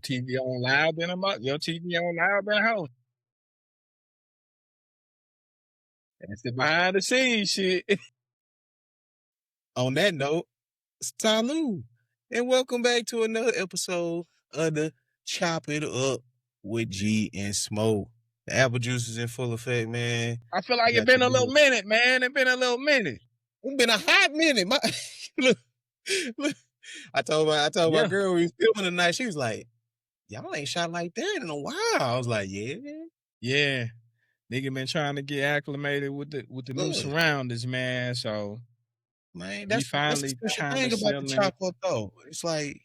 TV on loud than your TV on loud than a house. That's the behind the scenes shit. On that note, salute. And welcome back to another episode of the Chop It Up with G and Smoke. The apple juice is in full effect, man. I feel like it's been a little minute, man. It's been a little minute. It's been a hot minute. Look, I told my girl we was filming tonight. She was like, "Y'all ain't shot like that in a while." I was like, "Yeah, nigga been trying to get acclimated with the new surroundings, man." So, man, that's finally the thing about the chop up though. It's like,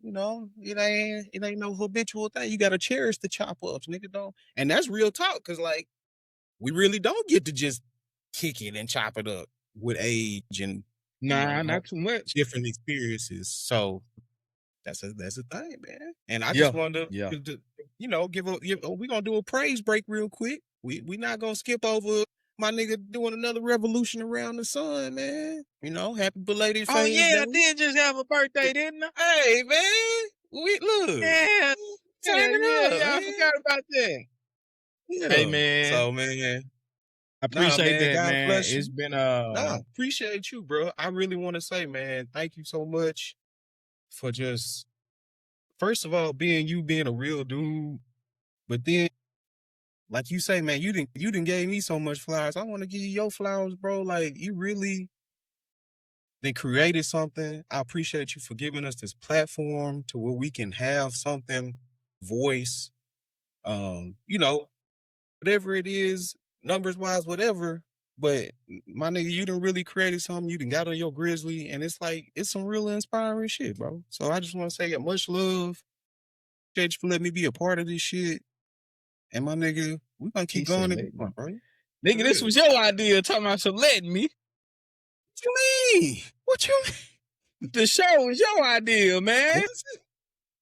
you know, it ain't no habitual thing. You gotta cherish the chop ups, nigga. Don't, and that's real talk, cause like we really don't get to just kick it and chop it up with age and not too much different experiences. So that's a thing, man. And I just wanted to we gonna do a praise break real quick. We not gonna skip over my nigga doing another revolution around the sun, man. You know, happy belated. Oh yeah, I did just have a birthday, didn't I? Hey man, we look. Yeah, I forgot about that. Yeah. Hey man. So man, I appreciate that, God man. bless you. It's been appreciate you, bro. I really want to say, man, thank you so much for just, first of all, being a real dude. But then, like you say, man, you didn't gave me so much flowers. I want to give you your flowers, bro. Like, you really then created something. I appreciate you for giving us this platform to where we can have something, voice, you know, whatever it is, numbers wise, whatever. But my nigga, you done really created something. You done got on your grizzly, and it's like, it's some really inspiring shit, bro. So I just want to say much love. Appreciate you for letting me be a part of this shit. And my nigga, we gonna keep going, bro. Nigga, this was your idea, talking about some letting me. What you mean? What you mean? The show was your idea, man.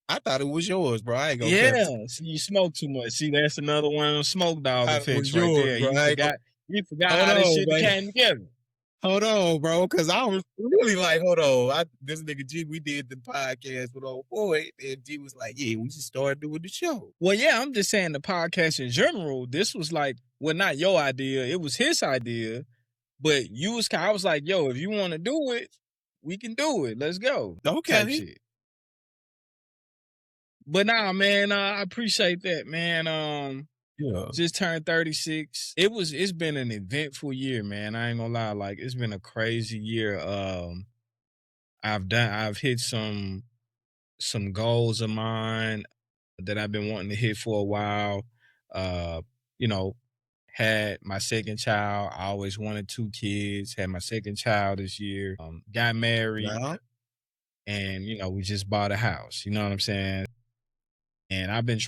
I thought it was yours, bro. I ain't gonna see, you smoke too much. See, that's another one of them smoke dog effects right there. Bro. You forgot how this shit came together. Hold on, bro, because I was really like, hold on. This nigga G, we did the podcast with old boy, and G was like, yeah, we should start doing the show. Well, yeah, I'm just saying the podcast in general, this was like, well, not your idea. It was his idea, but I was like, yo, if you want to do it, we can do it. Let's go. Okay. Shit. But nah, man, I appreciate that, man. Just turned 36. It's been an eventful year, man. I ain't gonna lie. Like, it's been a crazy year. I've hit some goals of mine that I've been wanting to hit for a while. You know, had my second child. I always wanted 2 kids. Had my second child this year. Got married. And, we just bought a house. You know what I'm saying? And I've been,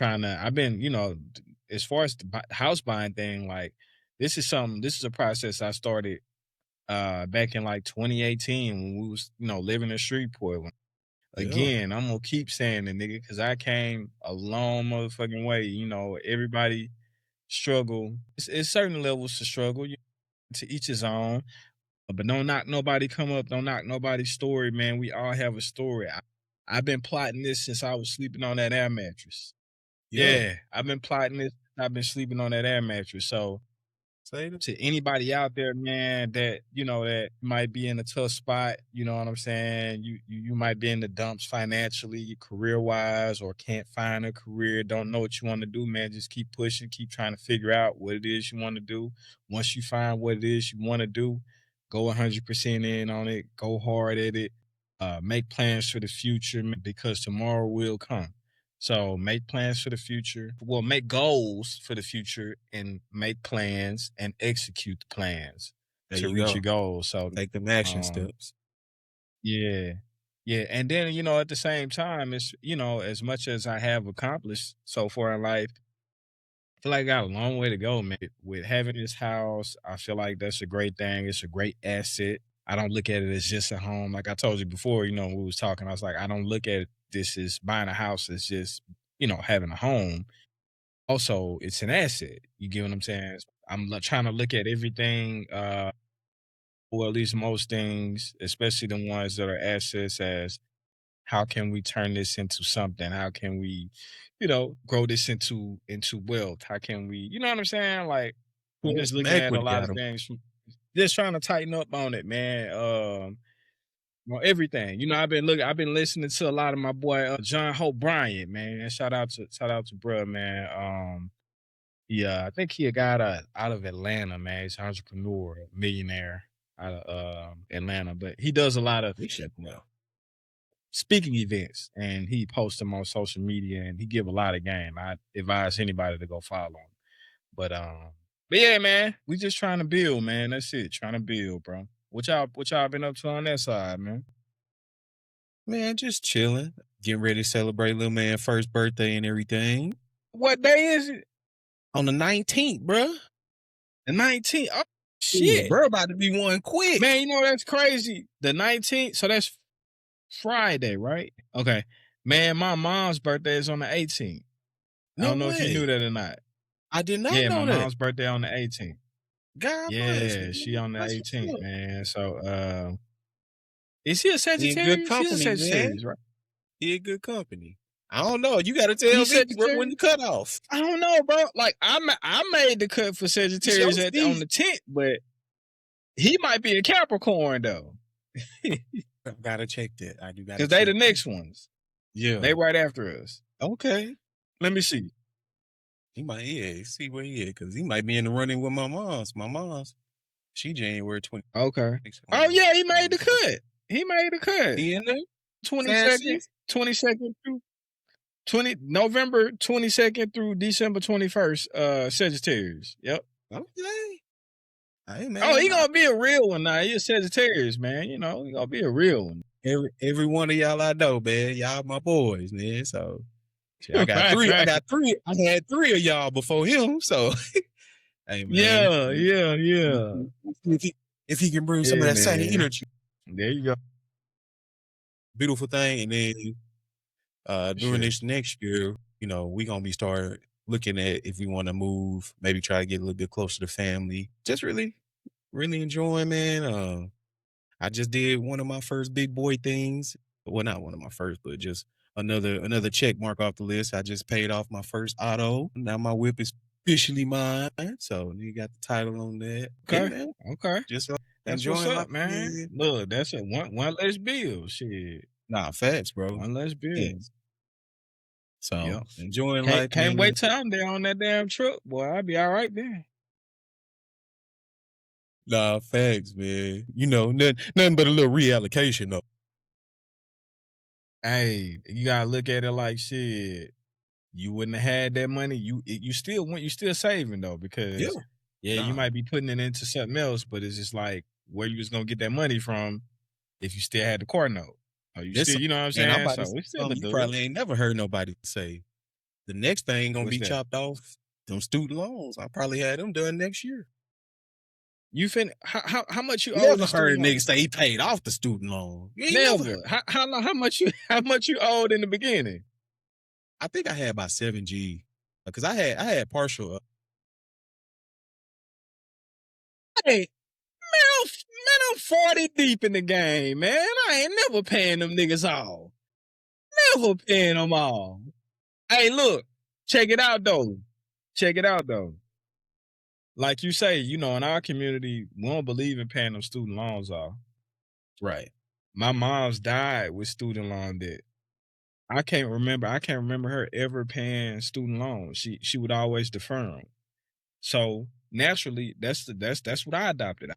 as far as the house buying thing, like, this is a process I started back in like 2018 when we was, living in Shreveport. Again, I'm gonna keep saying it, nigga, because I came a long motherfucking way. Everybody struggle. It's certain levels to struggle. To each his own. But don't knock nobody come up. Don't knock nobody's story, man. We all have a story. I've been plotting this since I was sleeping on that air mattress. Yeah, I've been plotting this. I've been sleeping on that air mattress. So, to anybody out there, man, that that might be in a tough spot, you know what I'm saying? You might be in the dumps financially, career wise, or can't find a career, don't know what you want to do, man. Just keep pushing, keep trying to figure out what it is you want to do. Once you find what it is you want to do, go 100% in on it, go hard at it, make plans for the future, because tomorrow will come. So make plans for the future. Well, make goals for the future and make plans and execute the plans to reach your goals. So make them action steps. Yeah. Yeah. And then, at the same time, it's, as much as I have accomplished so far in life, I feel like I got a long way to go, man. With having this house, I feel like that's a great thing. It's a great asset. I don't look at it as just a home. Like I told you before, when we was talking, I was like, I don't look at this as buying a house as just, having a home. Also, it's an asset. You get what I'm saying? I'm trying to look at everything, or at least most things, especially the ones that are assets, as how can we turn this into something? How can we, grow this into wealth? How can we, you know what I'm saying? Like, I'm Pull just some looking at a equity lot out of of 'em. things, just trying to tighten up on it, man. On everything. I've been listening to a lot of my boy John Hope Bryant, man. Shout out to bruh, man. Yeah, I think he a guy out of Atlanta, man. He's an entrepreneur, millionaire out of Atlanta. But he does a lot of We should know. speaking events and he posts them on social media and he give a lot of game. I advise anybody to go follow him. But but yeah, man, we just trying to build, man. That's it. Trying to build, bro. What y'all been up to on that side, man? Man, just chilling, getting ready to celebrate little man first birthday and everything. What day is it? On the 19th, bruh. The 19th. Oh, Yeah, shit. bro about to be one quick. Man, that's crazy. The 19th. So that's Friday, right? Okay. Man, my mom's birthday is on the 18th. I No don't know if you knew way. that or not. I did not Yeah, my know that. mom's birthday on the 18th. God bless, Yeah, man. she on the That's what's 18th, up. man. So is he a He in good Sagittarius? He a company, man. Sagittarius, right? He in good company. I don't know. You gotta He tell me, bro, when Sagittarius? the cutoff. I don't know, bro. Like I made the cut for It's your Sagittarius on season. the 10th, but he might be a Capricorn though. I gotta check that. I do gotta Cause they the check that. next ones. Yeah. They right after us. Okay. Let me see. He might, yeah, see where he at, because he might be in the running with my mom's. My mom's, she January 20. Okay. Oh yeah, he made the cut. He made the cut. He in there? Sad 22nd, season? 22nd through 20 November 22nd through December 21st, Sagittarius. Yep. Okay. Hey, Oh, he man. gonna be a real one now. He a Sagittarius, man. He gonna be a real one. Every one of y'all I know, man. Y'all my boys, man. So shit, I got Right, three. I right. got three. I had three of y'all before him. So hey, man. Yeah, yeah, yeah. If he can bring some of Yeah, that same man. energy, There you go. beautiful thing. And then during Sure. this next year, we gonna be start looking at if we want to move, maybe try to get a little bit closer to family. Just really, really enjoying, man. I just did one of my first big boy things. Well, not one of my first, but just another check mark off the list. I just paid off my first auto. Now my whip is officially mine. So you got the title on that. Yeah, Okay. man. Okay. Just That's what's enjoying life, up, man. man. Look, that's it. One less bill. Shit. Nah, facts, bro. One less bill. Yes. So Yep. enjoying Can't life, can't man. wait till I'm there on that damn truck, boy. I'll be all right there. Nah, facts, man. Nothing but a little reallocation though. Hey, you gotta look at it like shit. You wouldn't have had that money. You still saving though, Yeah. because yeah, you Nah. might be putting it into something else, but it's just like where you was gonna get that money from if you still had the car note. Or you This still, you know what I'm and I'm saying? about to So say it's still a something you good. probably ain't never heard nobody say. The next thing gonna What's be that? chopped off. Them student loans. I probably had them done next year. You fin how much you owe Never in heard student a nigga loan? say he paid off the student loan. You ain't never Never. heard. How much you how much you owed in the beginning? I think I had about 7G because I had partial. Hey, man, I'm 40 deep in the game, man. I ain't never paying them niggas all. Never paying them all. Hey, look, check it out though. Check it out though. Like you say, in our community, we don't believe in paying them student loans off. Right. My mom's died with student loan debt. I can't remember her ever paying student loans. She would always defer them. So naturally, that's what I adopted.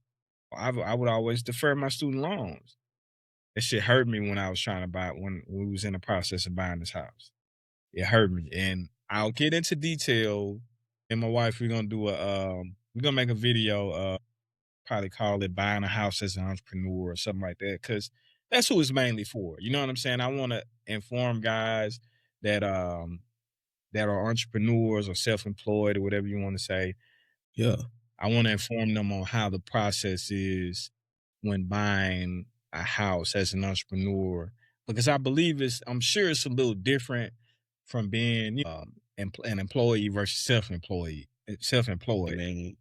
I would always defer my student loans. That shit hurt me when I was trying to buy when we was in the process of buying this house. It hurt me, and I'll get into detail. And my wife, we're gonna make a video. Probably call it buying a house as an entrepreneur or something like that, because that's who it's mainly for. You know what I'm saying? I want to inform guys that that are entrepreneurs or self-employed or whatever you want to say. Yeah. I want to inform them on how the process is when buying a house as an entrepreneur, because I'm sure it's a little different from being an employee versus self-employed. I Self-employed. mean,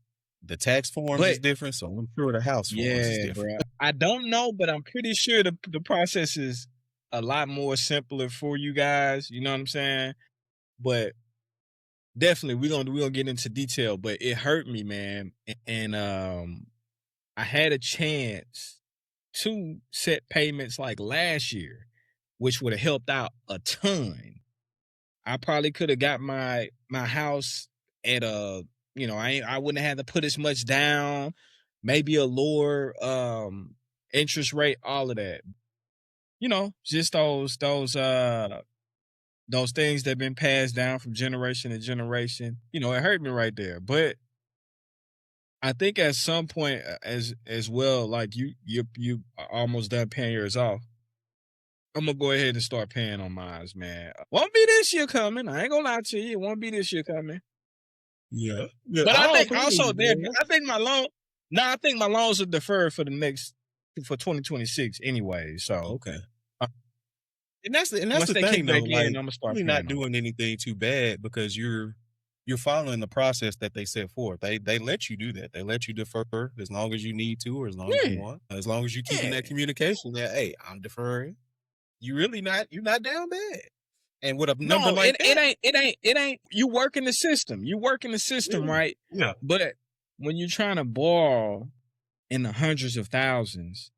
the tax forms is But different, so I'm sure the house forms is yeah, different. bro. I don't know, but I'm pretty sure the process is a lot more simpler for you guys. You know what I'm saying? But definitely, we gonna get into detail. But it hurt me, man, and I had a chance to set payments like last year, which would have helped out a ton. I probably could have got my house at a, I wouldn't have had to put as much down, maybe a lower interest rate, all of that. Just those things that have been passed down from generation to generation. It hurt me right there. But I think at some point as well, like you are almost done paying yours off. I'm gonna go ahead and start paying on mine, man. Won't be this year coming. I ain't gonna lie to you. It won't be this year coming. Yeah. Yeah. But I I don't think blame also you, there, man. I think my loan. No, I think my loans are deferred for 2026 anyway. So Okay. uh, And that's once the they thing kick though. back in, I'm Like, gonna start really paying not on it. doing anything too bad because you're following the process that they set forth. They let you do that. They let you defer as long as you need to or as long as you Yeah, want. As long as you keeping yeah. that communication that, hey, I'm deferring. You're not down bad. And with a number No, like that, it ain't. You work in the system. You work in the system, yeah. right? Yeah. But when you're trying to borrow in the hundreds of thousands,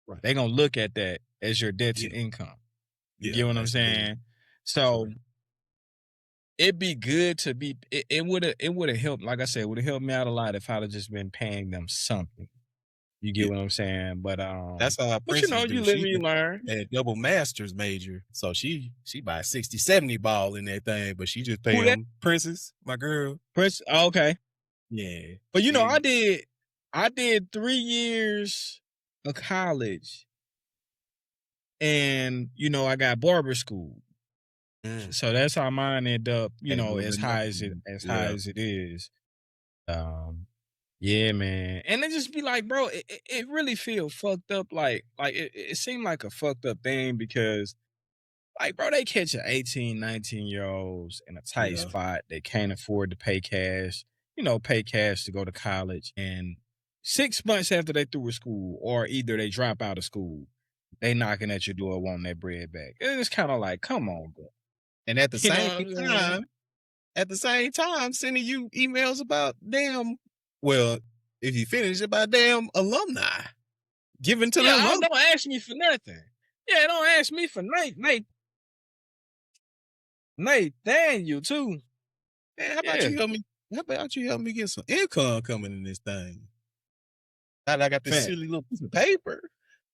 Right. they're gonna look at that as your debt to Yeah. income. You Yeah. get what I'm Absolutely. saying? For So sure. it'd be good to be. It would have helped. Like I said, it would have helped me out a lot if I'd have just been paying them something. You get Yeah. what I'm saying? That's how our But princess you do. live and you learn. A double master's major. So she buy 60, 70 ball in that thing, but she just pay Who that? them. Princess, my girl. Prince? Oh, okay. Yeah. But She I did 3 years of college, and I got barber school. mm, So that's how mine ended up, paid a little as bit more. high Yeah. as it is. Um, yeah, man. And it just be like, bro, it really feel fucked up. Like it seemed like a fucked up thing because, like, bro, they catch 18, 19 year olds in a tight Yeah. spot. They can't afford to pay cash to go to college. And 6 months after they through with school, or either they drop out of school, they knocking at your door wanting their bread back. It's kind of like, come on, bro. And at the You know same what I'm saying? time, sending you emails about damn, well, if you finish about damn alumni. Given to the Yeah, alumni. don't ask me for nothing. Yeah, don't ask me for Nathaniel too. Man, Yeah, how about you help me get some income coming in this thing? Now I got this fact. silly little piece of paper.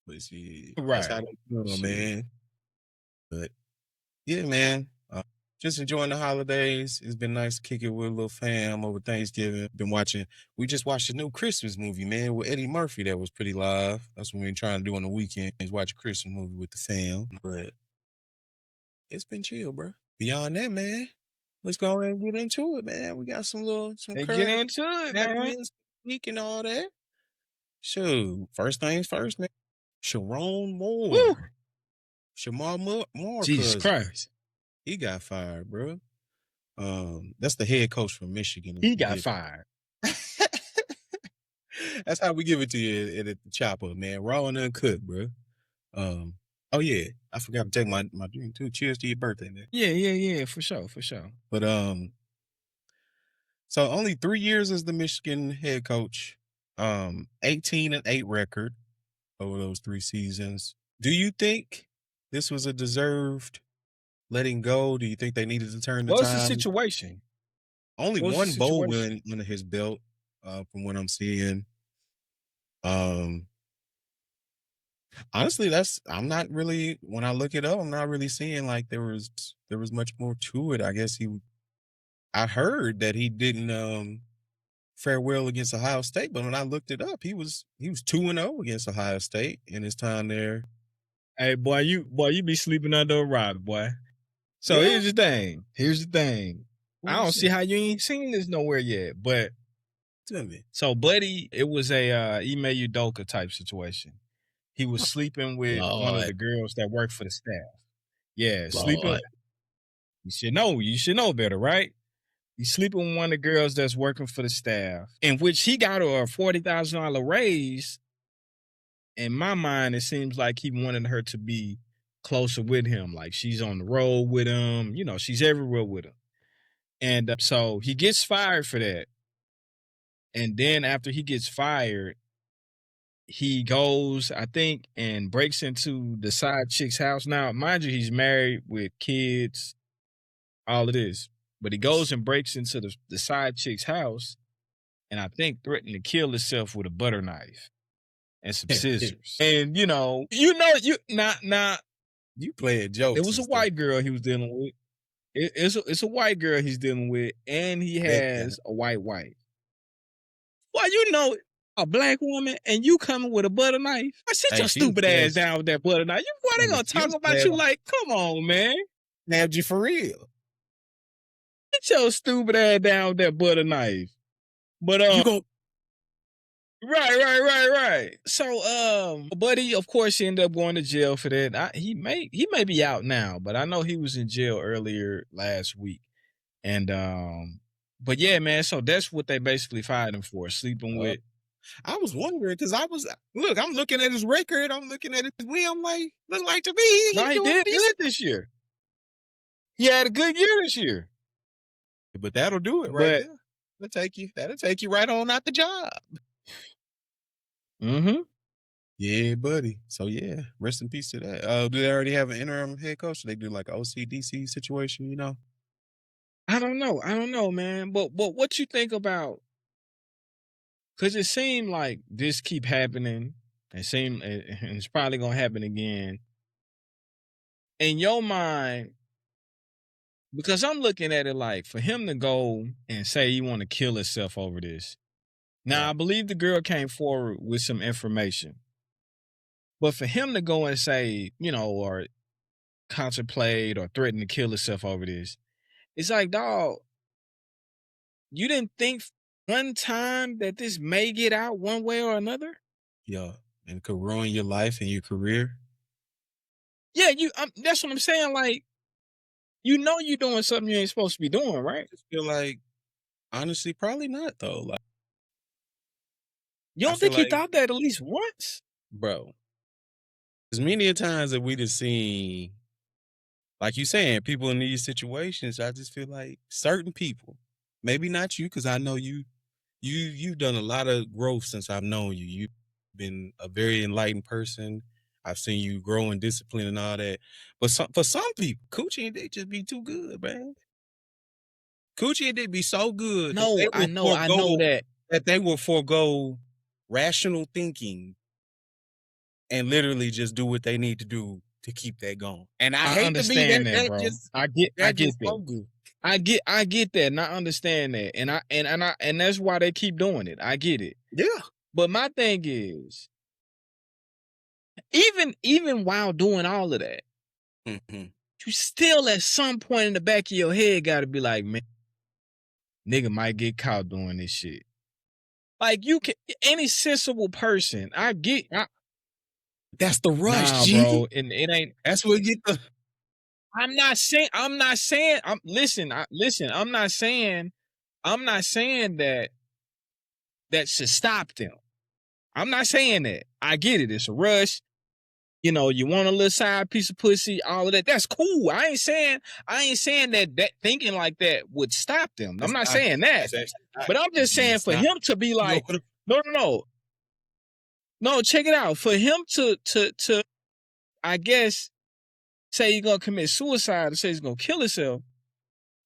But shit, that's how Right. they go, Shit. man. But yeah, man. Just enjoying the holidays. It's been nice to kick it with a little fam over Thanksgiving. We just watched a new Christmas movie, man, with Eddie Murphy that was pretty live. That's what we've been trying to do on the weekend is watch a Christmas movie with the fam. But it's been chill, bro. Beyond that, man, let's go ahead and get into it, man. We got some They get current into it, man. happenings week and all that. Shoot, first things first, man. Sharon Woo! Moore, Moore Jesus cousin, Christ. he got fired, bro. That's the head coach from Michigan. He got fired. That's how we give it to you at the chopper, man. Raw and uncut, bro. Um, oh yeah, I forgot to take my drink too. Cheers to your birthday, man. Yeah, yeah, yeah, for sure, for sure. But so only 3 years as the Michigan head coach. 18-8 record over those 3 seasons. Do you think this was a deserved letting go? Do you think they needed to turn the What's the time? situation? Only What's the one bowl situation? win under his belt, from what I'm seeing. Um, honestly, I'm not really when I look it up, I'm not really seeing like there was much more to it. I heard that he didn't fare well against Ohio State, but when I looked it up, he was 2-0 against Ohio State in his time there. Hey, boy, you be sleeping under a rock, boy. So Yeah, here's the thing. Here's the thing. I what don't is see it? how you ain't seen this nowhere yet. But Tell me. so, buddy, it was a Ime Udoka type situation. He was sleeping with one of Lord, the girls that worked for the staff. Yeah, sleeping. Lord. You should know. You should know better, right? He's sleeping with one of the girls that's working for the staff, in which he got her a $40,000 raise. In my mind, it seems like he wanted her to be closer with him. Like she's on the road with him, you know, she's everywhere with him. And so he gets fired for that. And then after he gets fired, he goes, I think, and breaks into the side chick's house. Now, mind you, he's married with kids, all of this. But he goes and breaks into the side chick's house and I think threatened to kill himself with a butter knife and some scissors. And you not You playing it jokes was and a stuff. white girl he was dealing with. It's a white girl he's dealing with, and he Bet that. has a white wife. Why you know a black woman and you coming with a butter knife? I sit Hey, your she was stupid glad ass down with that butter knife. Why they gonna she talk was about glad you like, come on, man? nabbed you for real. Get your stupid ass down with that butter knife. But You gon' right. So buddy, of course, he ended up going to jail for that. He may be out now, but I know he was in jail earlier last week. And but yeah, man, so that's what they basically fired him for, sleeping with. I was wondering because I'm looking at his record, I'm looking at his win, I'm like, look like to me, No, he he doing did decent. good this year. He had a good year this year. But that'll do it right But there. That'll take you right on out the job. mm-hmm. Yeah, buddy. So yeah, rest in peace to that. Do they already have an interim head coach? They do like an OCDC situation, you know? I don't know, man. But what you think about? Because it seemed like this keep happening. And it's probably gonna happen again. In your mind, because I'm looking at it like for him to go and say he want to kill himself over this. Now Right. I believe the girl came forward with some information, but for him to go and say, or contemplate or threaten to kill himself over this, it's like, dog, you didn't think one time that this may get out one way or another? Yeah. And could ruin your life and your career. Yeah, that's what I'm saying. Like, you're doing something you ain't supposed to be doing, right? I just feel like honestly, probably not though. Like You I don't feel think he like, thought that at least once? bro, as many a times that we just seen, like you saying, people in these situations, I just feel like certain people, maybe not you, because I know you've done a lot of growth since I've known you. You've been a very enlightened person. I've seen you grow in discipline and all that. But for some people, Coochie and Dick just be too good, man. Coochie and Dick be so good that No, I know that. they will forego rational thinking and literally just do what they need to do to keep that going. And I I hate to be understand that, that bro. just I that get just that. so good. I get that, and I understand that, and that's why they keep doing it. I get it. Yeah. But my thing is, even while doing all of that, Mhm. you still at some point in the back of your head got to be like, man, nigga might get caught doing this shit. Like you can any sensible person, That's the rush, nah, G. bro, and it ain't. That's what get the I'm not saying. Listen. I'm not saying that should stop them. I'm not saying that. I get it. It's a rush. You want a little side piece of pussy, all of that. That's cool. I ain't saying that thinking like that would stop them. I'm that's not not saying that. that's actually not. But I'm just saying It's for not. him to be You know like, what? no. No, check it out. For him to I guess say he's gonna commit suicide or say he's gonna kill himself.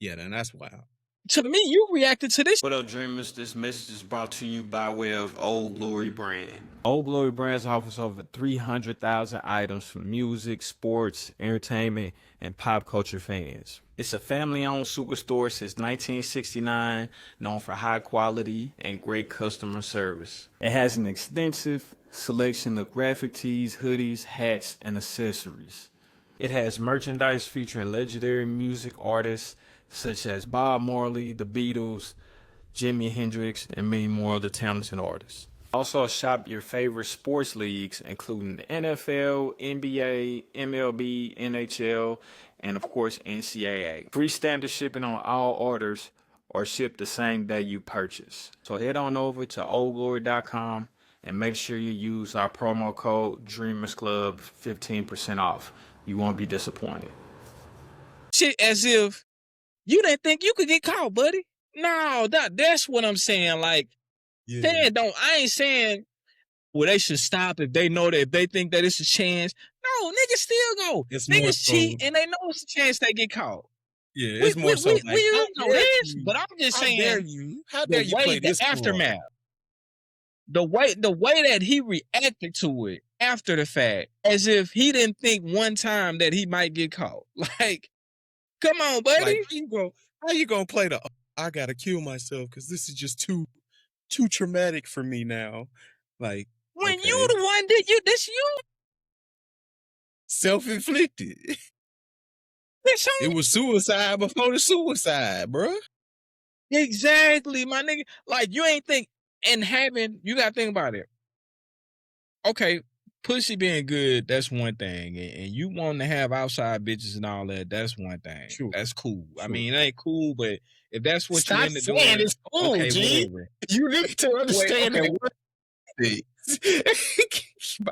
Yeah, then that's wild. To me, you reacted to this. What up, dreamers? This message is brought to you by way of Old Glory Brand. Old Glory Brands offers over 300,000 items for music, sports, entertainment, and pop culture fans. It's a family-owned superstore since 1969, known for high quality and great customer service. It has an extensive selection of graphic tees, hoodies, hats, and accessories. It has merchandise featuring legendary music artists such as Bob Marley, the Beatles, Jimi Hendrix, and many more other talented artists. Also shop your favorite sports leagues, including the NFL, NBA, MLB, NHL, and of course NCAA. Free standard shipping on all orders or ship the same day you purchase. So head on over to oldglory.com and make sure you use our promo code Dreamers Club 15% off. you won't be disappointed. Shit, as if you didn't think you could get caught, buddy. No, that's what I'm saying. Like, I ain't saying, well, they should stop if they know that, if they think that it's a chance. No, niggas still go. It's niggas more so, cheat and they know it's a chance they get caught. Yeah, it's more so like, we know this, but I'm just saying, how dare you play this aftermath. The way that he reacted to it after the fact, as if he didn't think one time that he might get caught. Like, come on, buddy. Like, how you gonna play the I gotta kill myself because this is just too traumatic for me now? Like, when you the one that this you self-inflicted. It was suicide before the suicide, bro. Exactly, my nigga. Like, you ain't think, and you gotta think about it. Okay, pussy being good, that's one thing. And you wanting to have outside bitches and all that, that's one thing. Sure. That's cool. Sure. I mean, it ain't cool, but if that's what Stop you end up doing, it's cool, okay, G. whatever. You need to understand that one thing.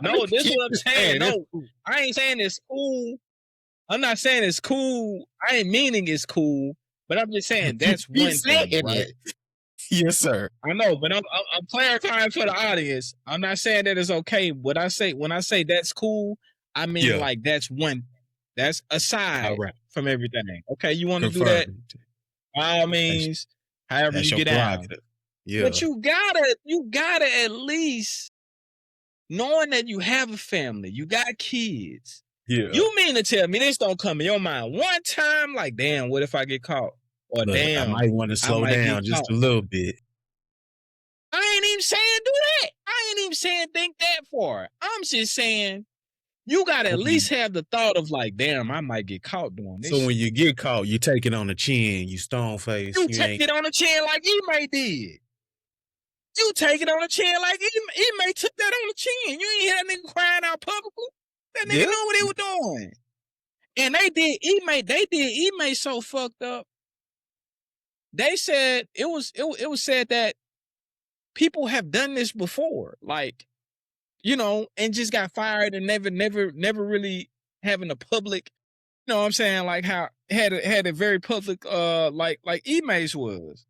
No, this is what I'm saying. No, I ain't saying it's cool. I'm not saying it's cool. I ain't meaning it's cool, but I'm just saying that's one thing, right? Yes, sir. I know, but I'm clarifying for the audience. I'm not saying that it's okay. When I say that's cool, I mean like that's one. That's aside from everything. Okay, you want to do that? By all means, however you get down. Yeah. But you gotta at least, knowing that you have a family, you got kids. Yeah. You mean to tell me this don't come in your mind one time? Like, damn, what if I get caught? Or damn, I might want to slow down just a little bit. I ain't even saying do that. I ain't even saying think that far. I'm just saying you gotta at least have the thought of like, damn, I might get caught doing this. So when you get caught, you take it on the chin, you stone face. You take it on the chin like E-May did. You take it on the chin like E-May took that on the chin. You ain't hear that nigga crying out publicly. That nigga knew what he was doing. And they did E-May so fucked up. They said it was said that people have done this before, like, you know, and just got fired and never really having a public, you know what I'm saying, like how had a very public like E-May's was.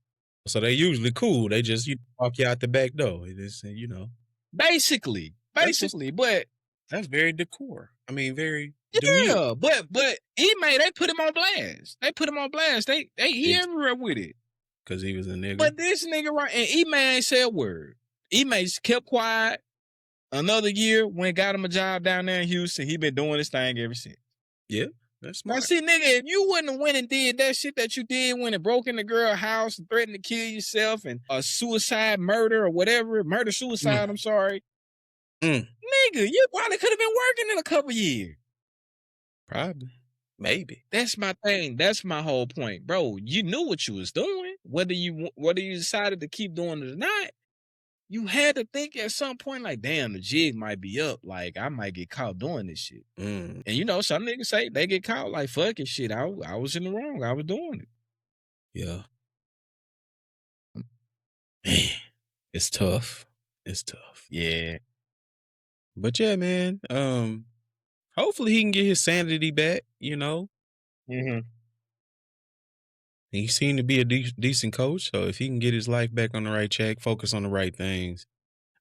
So they usually cool. They just walk you out the back door. It's, you know. Basically, but that's very decor. I mean, very demure. But E-May, they put him on blast. He everywhere with it. Cause he was a nigga. But this nigga right, and E-May ain't said a word. E-May kept quiet. Another year, when got him a job down there in Houston, he been doing this thing ever since. Yeah, that's smart. Now, see, nigga, if you wouldn't have went and did that shit that you did when it broke in the girl's house and threatened to kill yourself and a suicide, suicide, I'm sorry. Nigga, you probably could have been working in a couple years. Probably. Maybe. That's my thing. That's my whole point. Bro, you knew what you was doing. Whether you decided to keep doing it or not, you had to think at some point like, damn, the jig might be up. Like, I might get caught doing this shit. And you know, some niggas say they get caught like, fuck it, shit. I was in the wrong. I was doing it. Yeah. Man, it's tough. It's tough. Yeah. But yeah, man. Hopefully he can get his sanity back, you know. Mm-hmm. He seemed to be a decent coach, so if he can get his life back on the right track, focus on the right things,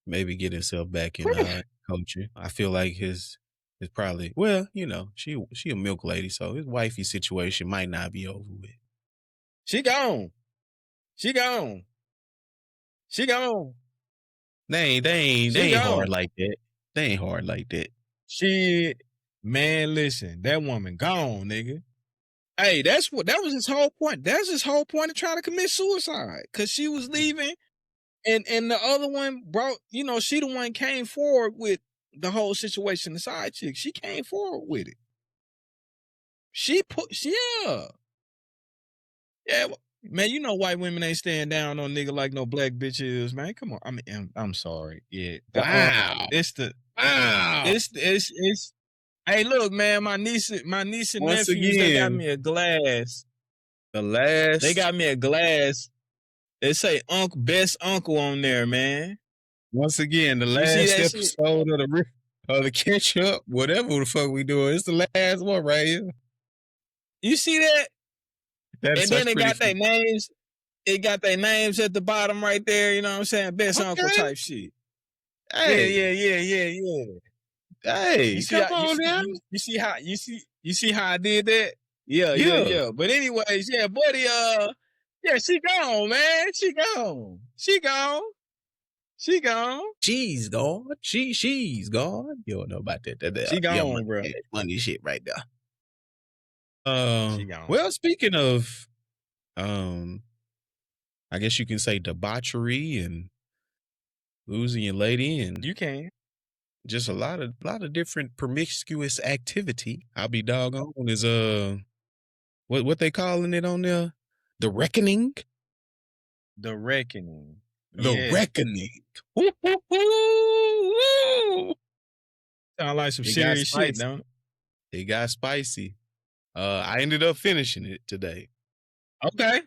maybe get himself back in coaching. I feel like his probably, well, you know, she a milk lady, so his wifey situation might not be over with. She gone. They ain't hard like that. They ain't hard like that. Shit. Man, listen, that woman gone, nigga. Hey, that was his whole point. That's his whole point of trying to commit suicide. Cause she was leaving and the other one brought, you know, she the one came forward with the whole situation, the side chick. She came forward with it. Yeah, man, you know white women ain't staying down on nigga like no black bitches, man. Come on. I mean, I'm sorry. Yeah. Wow. It's hey, look, man, my niece and nephews, they got me a glass. They got me a glass. They say best uncle on there, man. Once again, the last episode of the the ketchup, whatever the fuck we doing. It's the last one right here. You see that? That's And then pretty their names. It got their names at the bottom right there. You know what I'm saying? Best uncle okay. type shit. Hey, Yeah. hey, come on now. You see how I did that? Yeah. But anyways, yeah, buddy, yeah, she gone, man. She gone. She's gone. She's gone. You don't know about that. She gone, bro. Money shit right there. She gone. Well, speaking of, I guess you can say debauchery and losing your lady, and You can. just a lot of different promiscuous activity. I'll be doggone is what they calling it on there? The Reckoning. The Reckoning. The Reckoning. Sound like some It got serious shit, spicy. don't it? It got spicy. I ended up finishing it today. Okay.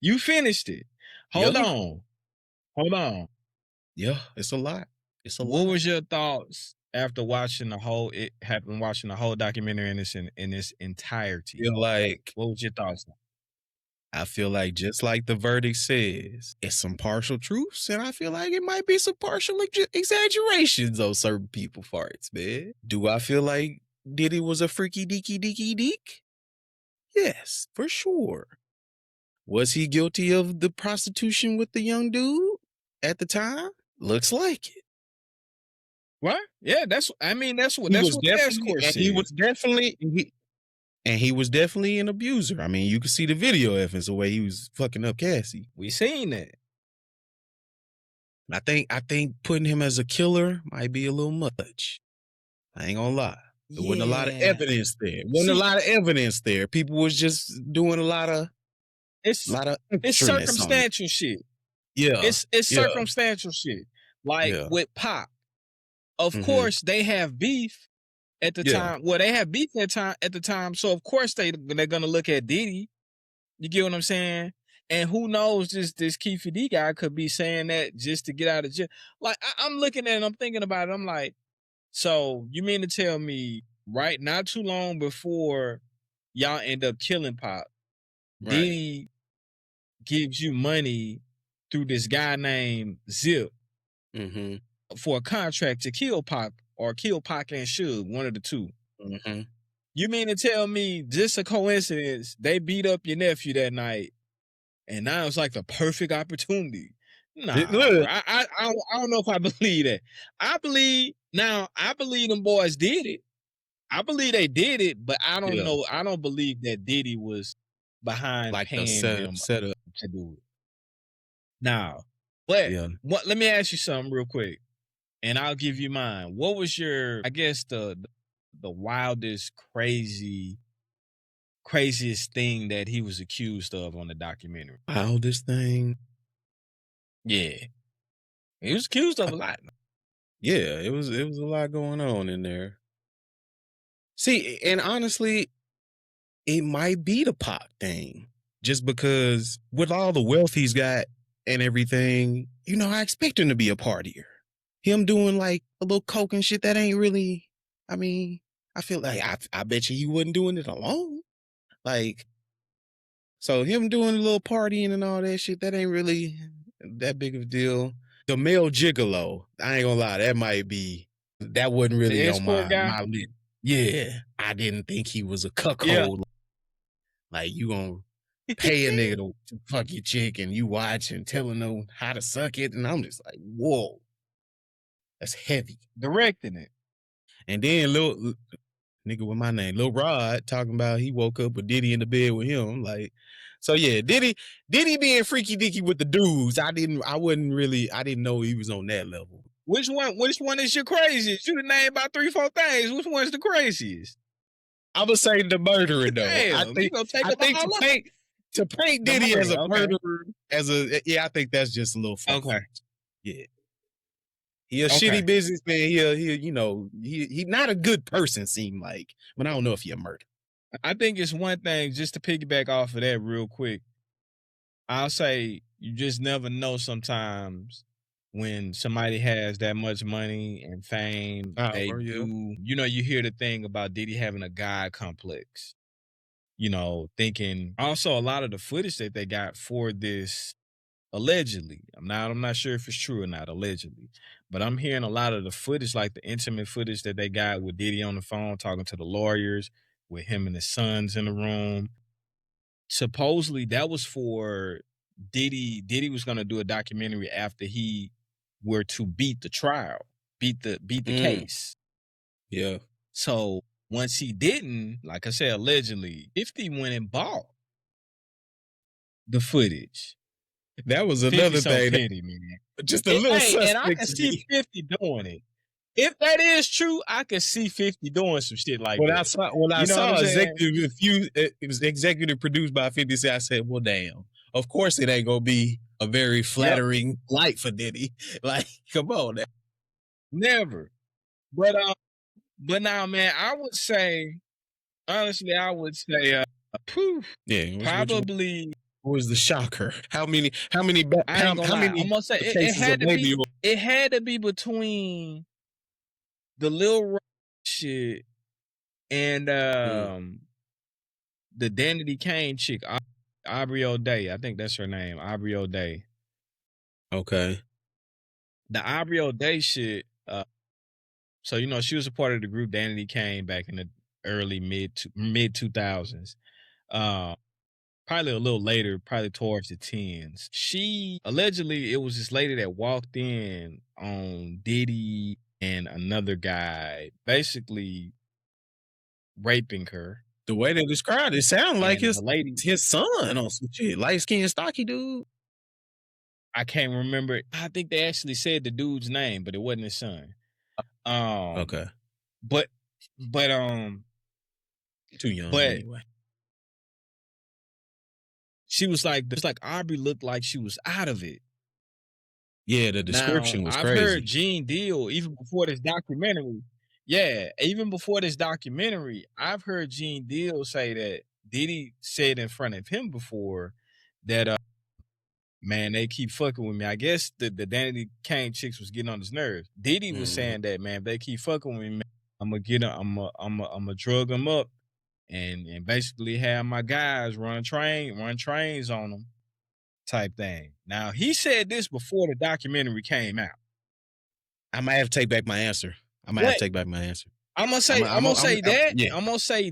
You finished it. Hold Yeah. on. Yeah, it's a lot. It's a What lot. was your thoughts after watching the whole documentary in its entirety? What was your thoughts? I feel like just like the verdict says, it's some partial truths, and I feel like it might be some partial exaggerations on certain people farts, man. Do I feel like Diddy was a freaky deaky deek? Yes, for sure. Was he guilty of the prostitution with the young dude at the time? Looks like it. What? Yeah, that's what the escort said. He was definitely an abuser. I mean, you could see the video evidence the way he was fucking up Cassie. We seen that. I think putting him as a killer might be a little much. I ain't gonna lie. There wasn't a lot of evidence there. People was just doing a lot of it's circumstantial shit. Yeah. It's circumstantial shit. Like with Pop. Of course, they have beef at the time. Well, they have beef at the time. So of course they're gonna look at Diddy. You get what I'm saying? And who knows, this Keefe D guy could be saying that just to get out of jail. Like I'm looking at it, I'm thinking about it. I'm like, so you mean to tell me, right? Not too long before y'all end up killing Pop, Right. Diddy gives you money through this guy named Zip for a contract to kill Pac or kill Pac and Suge, one of the two. You mean to tell me just a coincidence they beat up your nephew that night and now it's like the perfect opportunity? Nah, bro, I don't know if I believe that. I believe them boys did it. I believe they did it, but I don't know. I don't believe that Diddy was behind like paying them setup to do it. Now, but let me ask you something real quick, and I'll give you mine. What was your, I guess, the wildest, craziest thing that he was accused of on the documentary? Wildest thing? Yeah. He was accused of a lot. Yeah, it was a lot going on in there. See, and honestly, it might be the Pac thing. Just because with all the wealth he's got and everything, you know, I expect him to be a partier. Him doing like a little coke and shit, that ain't really, I mean, I feel like I bet you he wasn't doing it alone. Like, so him doing a little partying and all that shit, that ain't really that big of a deal. The male gigolo, I ain't gonna lie, that wasn't really on my list. Yeah, I didn't think he was a cuckold. Yeah. Like, you gonna pay a nigga to fuck your chick and you watch and telling them how to suck it, and I'm just like, whoa, that's heavy. Directing it. And then little nigga with my name, Lil Rod, talking about he woke up with Diddy in the bed with him. Like, so yeah, Diddy being freaky dicky with the dudes. I didn't know he was on that level. Which one is your craziest? You done named about 3-4 things. Which one's the craziest? I would say the murderer though. Damn, to paint Diddy as a murderer, I think that's just a little fun. Okay. Yeah. He a shitty businessman. He not a good person, seem like. But I don't know if he a murderer. I think it's one thing, just to piggyback off of that real quick. I'll say you just never know sometimes when somebody has that much money and fame, they Power, yeah. do, you hear the thing about Diddy having a God complex, thinking also a lot of the footage that they got for this allegedly. I'm not sure if it's true or not, allegedly. But I'm hearing a lot of the footage, like the intimate footage that they got with Diddy on the phone talking to the lawyers, with him and his sons in the room. Supposedly that was for Diddy. Diddy was gonna do a documentary after he were to beat the trial, beat the case. Yeah. So once he didn't, like I said, allegedly, 50 went and bought the footage. That was 50 another so thing that petty, man. just a little And I suspect can to see me. 50 doing it. If that is true, I can see 50 doing some shit like When I that. saw You know what I'm saying? it was executive produced by 50 Cent, I said, well, damn. Of course it ain't gonna be a very Yep. flattering light for Diddy. Like, come on now. Never. But now, man, I would say, honestly, Yeah, probably, what was the shocker? How many how I ain't gonna lie. I'm gonna say cases of baby oil? it had to be between the Lil Rock shit and the Danity Kane chick, Aubrey O'Day. I think that's her name, Aubrey O'Day. Okay. The Aubrey O'Day shit. So she was a part of the group Danity Kane back in the early mid 2000s. Probably a little later, probably towards the tens. She allegedly, it was this lady that walked in on Diddy and another guy, basically raping her. The way they described it sound like And the lady, his son on some shit. Light skinned stocky dude. I can't remember. I think they actually said the dude's name, but it wasn't his son. Okay. But Too young but anyway. she was like, Aubrey looked like she was out of it. Yeah, the description Now, was I've crazy. heard Gene Deal, even before this documentary. Yeah, even before this documentary, I've heard Gene Deal say that Diddy said in front of him before that, man, they keep fucking with me. I guess the Danity Kane chicks was getting on his nerves. Diddy was saying that, man, if they keep fucking with me, man, I'm gonna drug them up and basically have my guys run trains on them, type thing. Now, he said this before the documentary came out. I might have to take back my answer. I'm gonna say that. Yeah. I'm gonna say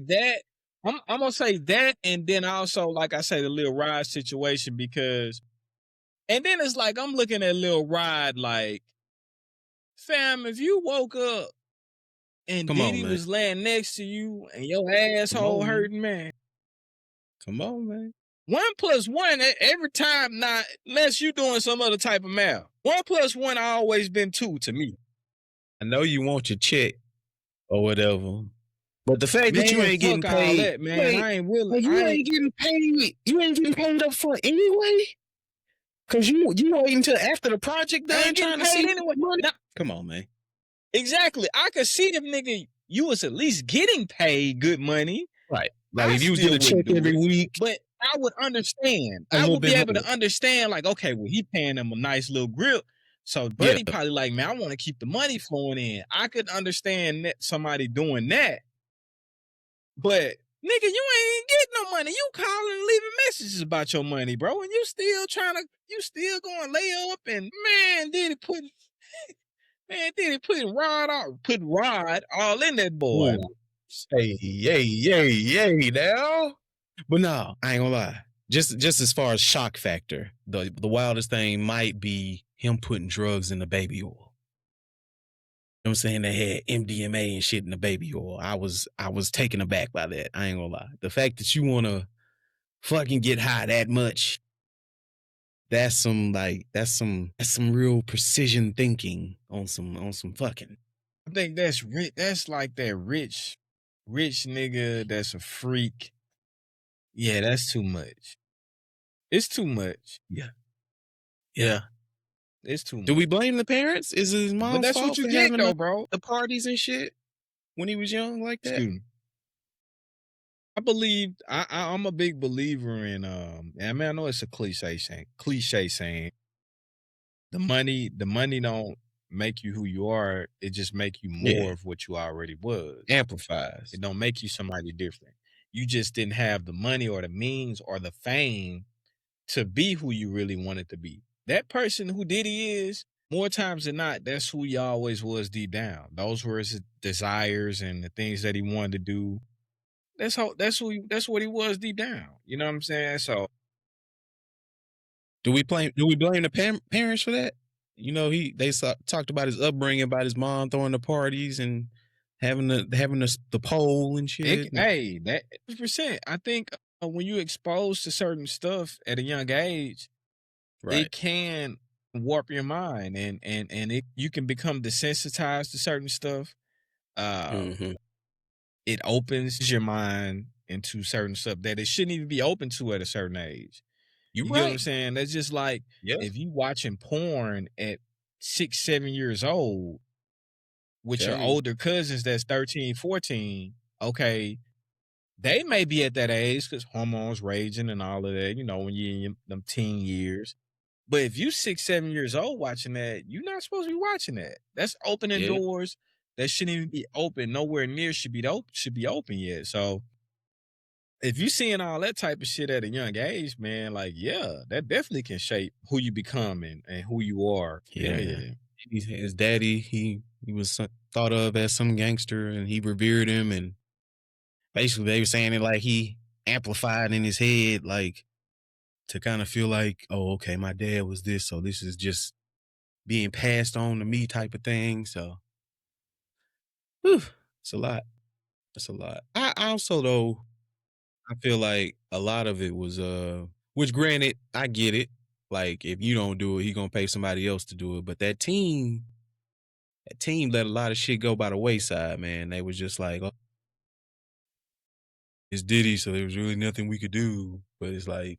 that, and then also, like I say, the Lil Rod situation, because, and then it's like I'm looking at Lil Rod like, fam, if you woke up and Diddy was laying next to you and your asshole hurting, man. Come on, man. 1 + 1 every time, not unless you doing some other type of math. 1 + 1 always been 2 to me. I know you want your check or whatever, but the fact that you ain't getting fuck all paid, that, man. I ain't willing. You ain't getting paid. You ain't getting paid up front anyway. Cause you waiting till after the project done trying to see anyway. money. Come on, man. Exactly. I could see if nigga you was at least getting paid good money. Right. Like if you was getting a check every week. But I would understand. I would be able to understand, like, okay, well, he paying them a nice little grip. So Buddy probably like, man, I want to keep the money flowing in. I could understand that somebody doing that. But nigga, you ain't getting no money. You calling and leaving messages about your money, bro. And you still going lay up, and man, Diddy putting Rod all in that boy. Hey, yay, now. But no, I ain't gonna lie. Just as far as shock factor, the wildest thing might be him putting drugs in the baby oil. You know what I'm saying? They had MDMA and shit in the baby oil. I was taken aback by that. I ain't gonna lie. The fact that you wanna fucking get high that much, that's some real precision thinking on some fucking. I think that's rich. That's like that rich nigga that's a freak. Yeah, that's too much. It's too much. Yeah. It's too much. Do we blame the parents? Is it his mom's fault? But that's what you get though, bro. The parties and shit when he was young like that. Excuse me. I believe I'm a big believer in I know it's a cliche saying, the money don't make you who you are. It just make you Yeah. more of what you already was. Amplifies. It don't make you somebody different. You just didn't have the money or the means or the fame to be who you really wanted to be. That person who Diddy is, more times than not, that's who he always was deep down. Those were his desires and the things that he wanted to do. That's what he was deep down. You know what I'm saying? So Do we blame the parents for that? You know, talked about his upbringing, about his mom throwing the parties and having the pole and shit. hey, that 100%. I think when you exposed to certain stuff at a young age, Right. it can warp your mind and you can become desensitized to certain stuff. Uh, Hmm. it opens your mind into certain stuff that it shouldn't even be open to at a certain age. You You get what I'm right. saying? That's just like Yeah. if you watching porn at 6, 7 years old with your Telling you. older cousins that's 13, 14, okay, they may be at that age because hormones raging and all of that, when you're in them teen years. But if you 6, 7 years old watching that, you're not supposed to be watching that. That's opening Yeah. doors that shouldn't even be open. Nowhere near should be open yet. So if you seeing all that type of shit at a young age, man, like yeah, that definitely can shape who you become and who you are. Yeah, Yeah, man. yeah. His daddy, he was thought of as some gangster, and he revered him. And basically, they were saying it like he amplified in his head, like to kind of feel like, oh, okay, my dad was this, so this is just being passed on to me, type of thing. So, whew, it's a lot. It's a lot. I also though, I feel like a lot of it was which granted, I get it. Like if you don't do it, he gonna pay somebody else to do it. But that team let a lot of shit go by the wayside, man. They was just like, oh, it's Diddy, so there was really nothing we could do. But it's like,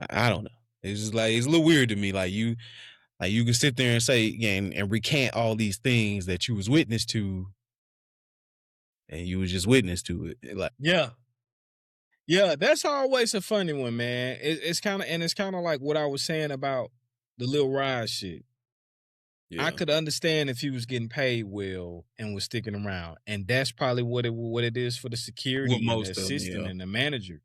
I don't know. It's just like it's a little weird to me. Like you can sit there and say, yeah, and recant all these things that you was witness to, and you was just witness to it. Like, Yeah. Yeah, that's always a funny one, man. It's kind of like what I was saying about the Lil Rise shit. I yeah, could understand if he was getting paid well and was sticking around, and that's probably what it is for the with security and the most of them, assistant yeah, and the manager.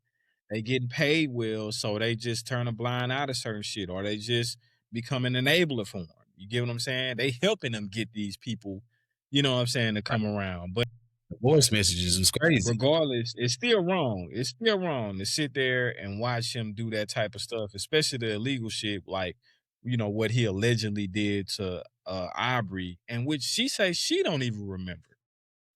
They getting paid well, so they just turn a blind eye to certain shit, or they just become an enabler for them. You get what I'm saying? They helping them get these people, you know what I'm saying, to come around. But the voice messages was crazy. regardless, it's still wrong. It's still wrong to sit there and watch him do that type of stuff, especially the illegal shit, like what he allegedly did to Aubrey, and which she says she don't even remember.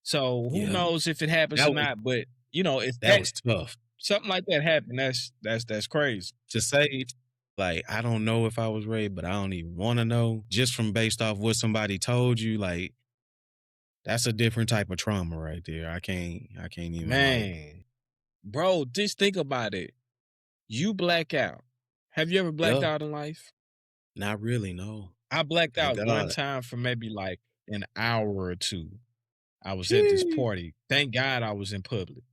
So who Yeah, knows if it happens that or was not? But if that that was tough something like that happened, that's crazy. to say. Like, I don't know if I was raped, but I don't even want to know. Just from based off what somebody told you, like that's a different type of trauma right there. I can't even like. Man, bro, just think about it. You black out. Have you ever blacked Yeah, out in life? not really. No, I blacked thank out one God. time for maybe like an hour or two. I was at this Sheesh. party. Thank God I was in public.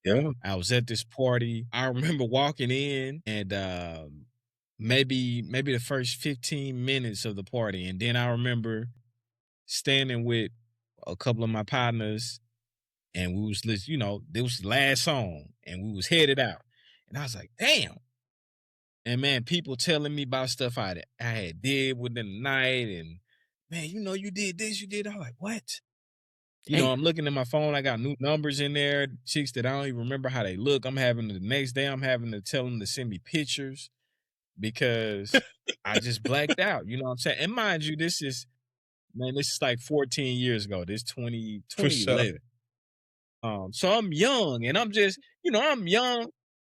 Yeah, I was at this party. I remember walking in and maybe the first 15 minutes of the party. And then I remember standing with a couple of my partners and we was listening, this was the last song and we was headed out. And I was like, damn. And man, people telling me about stuff I had did within the night and man, you did this, you did. I was like, what? damn. I'm looking at my phone. I got new numbers in there, chicks that I don't even remember how they look. The next day, I'm having to tell them to send me pictures because I just blacked out. You know what I'm saying? And mind you, this is like 14 years ago. This For sure. 2011. So I'm young and I'm just, I'm young.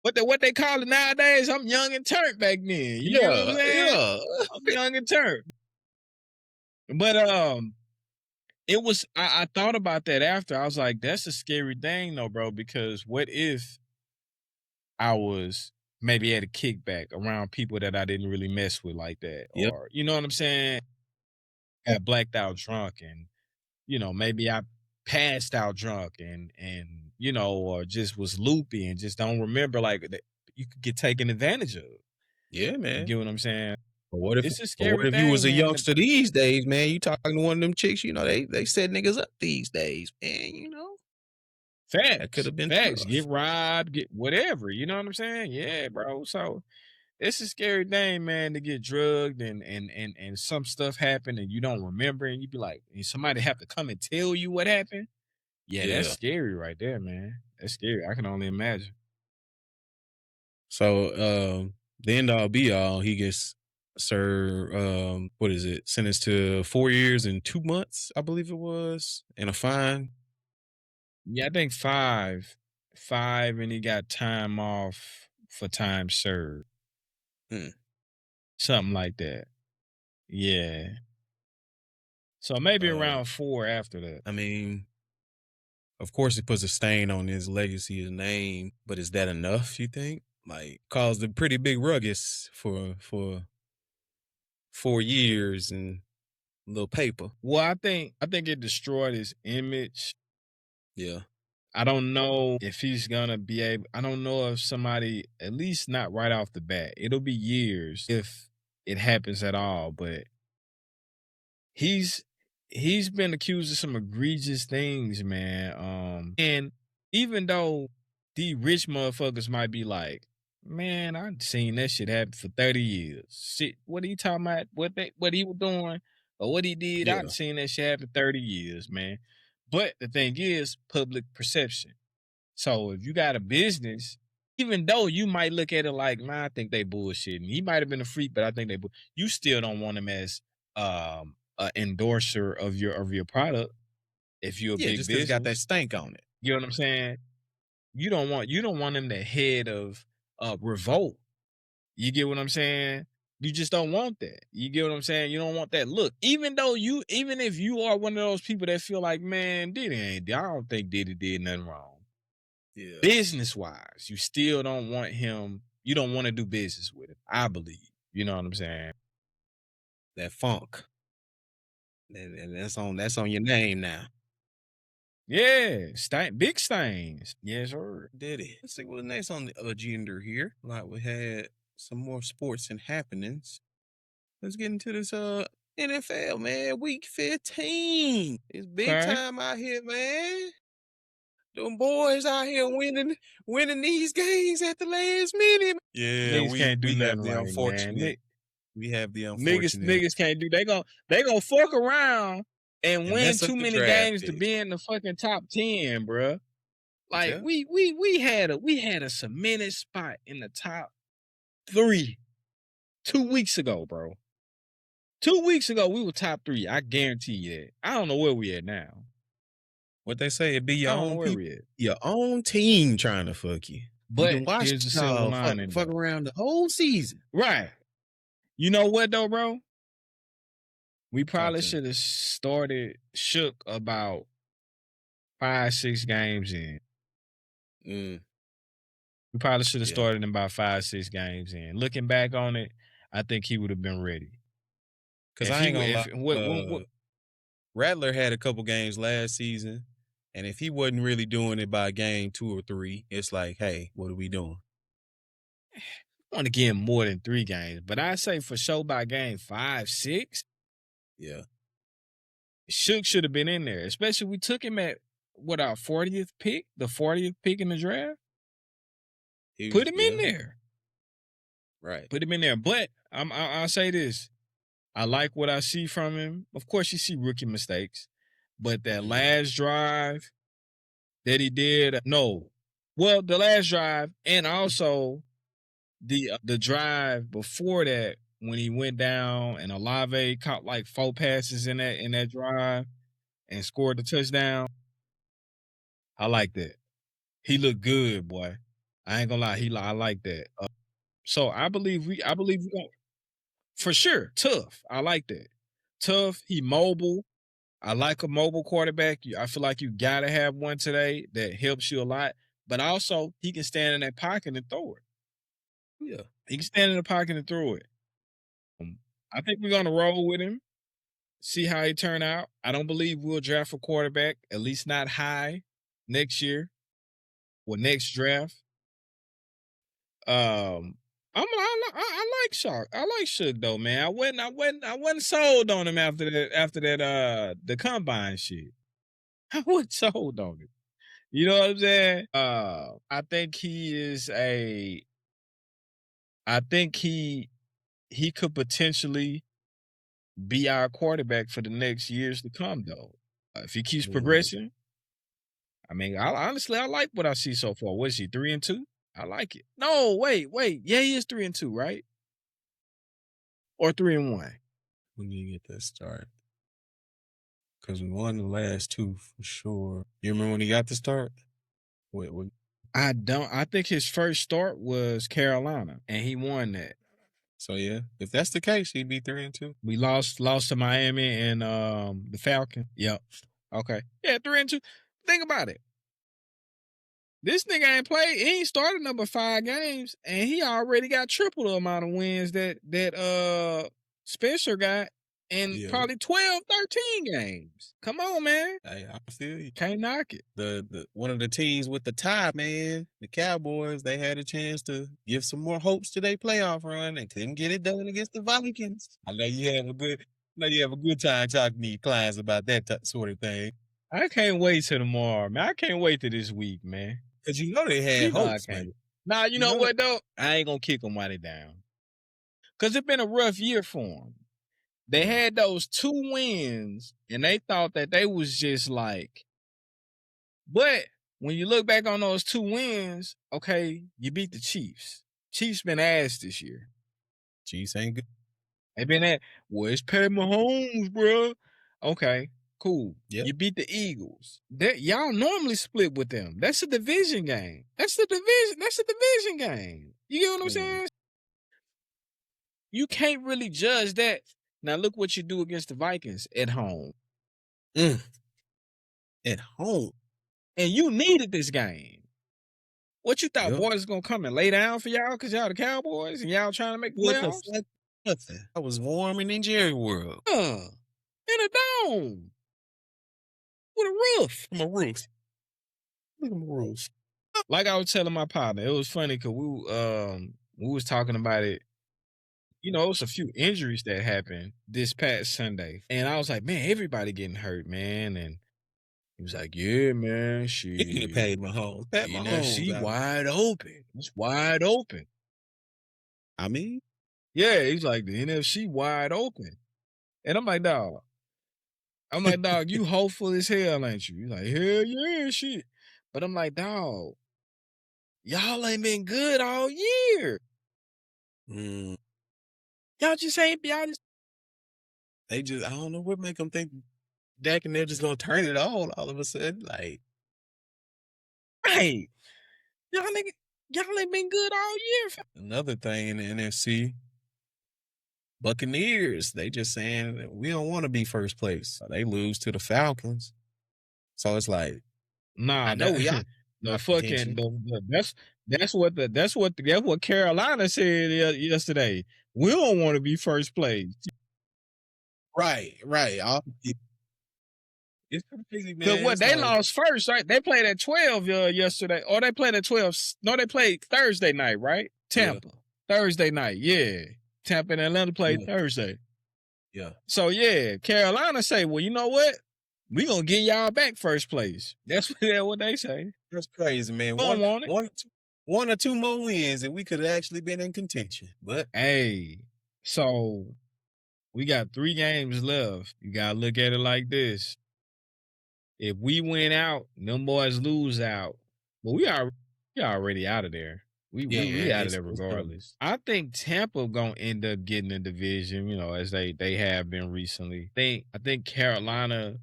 What they call it nowadays, I'm young and turned back then. You get what I'm Yeah, saying? yeah. I'm young and turned. But it was I thought about that after. I was like, that's a scary thing though, bro, because what if I was maybe at a kickback around people that I didn't really mess with like that? Yep. Or you know what I'm saying? Got blacked out drunk and maybe I passed out drunk and or just was loopy and just don't remember like that you could get taken advantage of. Yeah, You man. get what I'm saying? But what if It's a but what scary if you was thing, a man. youngster these days, man? You talking to one of them chicks, they set niggas up these days, man, that could Facts, have been facts. Get tough. robbed, get whatever. You know what I'm saying? Yeah, bro. So it's a scary thing, man, to get drugged and some stuff happen and you don't remember and you be like, and somebody have to come and tell you what happened. Yeah, that's Yeah. scary right there, man. That's scary. I can only imagine. So, the end all be all, he gets served, what is it? Sentenced to 4 years and 2 months, I believe it was, and a fine. Yeah, I think five, and he got time off for time served, Hmm. something like that. Yeah. So maybe Uh, around 4 after that. I mean, of course, it puts a stain on his legacy, his name, but is that enough, you think? Like, caused a pretty big ruckus for 4 years and a little paper. Well, I think it destroyed his image. Yeah. I don't know if he's gonna be able. I don't know if somebody, at least not right off the bat. It'll be years if it happens at all. But he's he's been accused of some egregious things, man. And even though the rich motherfuckers might be like, man, I've seen that shit happen for 30 years. Shit, what are you talking about? What he was doing or what he did? Yeah. I've seen that shit happen 30 years, man. But the thing is, public perception. So if you got a business, even though you might look at it like, man, I think they bullshitting. He might have been a freak, but I think you still don't want him as an endorser of your product if you're a Yeah, big just 'cause it got that business. stank on it. You know what I'm saying? You don't want him the head of revolt. You get what I'm saying? You just don't want that. You get what I'm saying? You don't want that look. Even if you are one of those people that feel like, man, I don't think Diddy did nothing wrong. Yeah. Business wise, you still don't want him. You don't want to do business with him. I believe. You know what I'm saying? That funk. And that's on your name now. Yeah, big stains. Yes, sir. Diddy. Let's see what's next on the agenda here. Like we had some more sports and happenings. Let's get into this NFL, man. Week 15. It's big Okay. time out here, man. Them boys out here winning these games at the last minute. Yeah, Niggas we can't do we have nothing the right, man. unfortunate. We have the Niggas, unfortunate niggas can't do. They gonna fuck around and and win mess up too the many draft games to picks. be in the fucking top 10, bruh. Like Yeah. we had a cemented spot in the top 3 2 weeks ago, bro. 2 weeks ago we were top 3. I guarantee you that. I don't know where we at now. What they say, it be I your don't know own where people, we at. your own team trying to fuck you. You But done watched here's the silver y'all lining, fuck though. around the whole season. Right. You know what though, bro? We Talk probably to me. should have started shook about 5, 6 games in. Mm, We probably should have yeah. started in about 5, 6 games in. Looking back on it, I think he would have been ready. Cause If I he ain't would, gonna if lie, Rattler had a couple games last season, and if he wasn't really doing it by game 2 or 3, it's like, hey, what are we doing? I want to give him more than 3 games, but I say for sure by game 5, 6, Yeah. Shook should have been in there. Especially we took him at what, our 40th pick, the 40th pick in the draft. Put him in there. Right. Put him in there. But I'll say this: I like what I see from him. Of course, you see rookie mistakes, but that last drive that he did, the last drive, and also the drive before that when he went down and Olave caught like 4 passes in that drive and scored the touchdown. I like that. He looked good, boy. I ain't gonna lie. I like that. So I believe we going for sure. Tough. I like that. Tough. He mobile. I like a mobile quarterback. I feel like you gotta have one today that helps you a lot. But also, he can stand in that pocket and throw it. Yeah. He can stand in the pocket and throw it. I think we're gonna roll with him. See how he turn out. I don't believe we'll draft a quarterback, at least not high, next year or next draft. Um, I like Shark. I like Suge though, man. I wasn't sold on him after that the combine shit. I wasn't sold on it. You know what I'm saying? I think he could potentially be our quarterback for the next years to come though. If he keeps progressing, I mean, honestly I like what I see so far. What is he, 3-2? I like it. No, wait. Yeah, he is 3-2, right? Or 3-1. When you get that start. Because we won the last two for sure. You remember when he got the start? What? I don't. I think his first start was Carolina, and he won that. So yeah, if that's the case, he'd be 3-2. We lost to Miami and the Falcon. Yep. Okay. Yeah, 3-2. Think about it. This nigga ain't played. He ain't started number 5 games, and he already got triple the amount of wins that Spencer got in probably 12, 13 games. Come on, man. Hey, I feel you. Can't knock it. The one of the teams with the tie, man, the Cowboys, they had a chance to give some more hopes to their playoff run. They couldn't get it done against the Vikings. I know you have a good time talking to your clients about that sort of thing. I can't wait till tomorrow, man. I can't wait till this week, man. Because you know they had hopes, man. Nah, you know what, though? I ain't going to kick them while they down. Because it's been a rough year for them. They had those 2 wins, and they thought that they was just like... But when you look back on those 2 wins, okay, you beat the Chiefs. Chiefs been ass this year. Chiefs ain't good. They been at, well, it's Pat Mahomes, bro. Okay, cool. Yep. You beat the Eagles. Y'all normally split with them. That's a division game. That's a division game. You get what I'm saying? You can't really judge that. Now look what you do against the Vikings at home. At home. And you needed this game. What you thought, boys, was gonna come and lay down for y'all because y'all the Cowboys and y'all trying to make the playoffs? Nothing. I was warming in Jerry World. In a dome. With a roof. I'm a roof. Look at my roof. Like I was telling my partner, it was funny because we was talking about it. You know, it was a few injuries that happened this past Sunday. And I was like, man, everybody getting hurt, man. And he was like, yeah, man, He could have paid Mahomes. Pat Mahomes. NFC wide open. It's wide open. I mean? Yeah, he's like, the NFC wide open. And I'm like, dog, you hopeful as hell, ain't you? He's like, hell yeah, shit. But I'm like, dog, y'all ain't been good all year. Y'all just ain't, They just, I don't know what make them think Dak and they're just going to turn it on all of a sudden. Like, hey, y'all ain't been good all year. Another thing in the NFC, Buccaneers, they just saying that we don't want to be first place. They lose to the Falcons. So it's like, nah, I know y'all. The fucking that's what Carolina said yesterday. We don't want to be first place. Right. It's crazy, man. Because what, they lost first, right? They played at 12 yesterday. Or they played at 12. No, they played Thursday night, right? Tampa. Yeah. Thursday night, yeah. Tampa and Atlanta played Thursday. Yeah. So, yeah, Carolina say, well, you know what? We going to get y'all back first place. That's what they say. That's crazy, man. One or two more wins, and we could have actually been in contention. But hey, so we got 3 games left. You got to look at it like this. If we win out, them boys lose out. But we already out of there. We out of there regardless. I think Tampa gonna end up getting the division, you know, as they have been recently. I think Carolina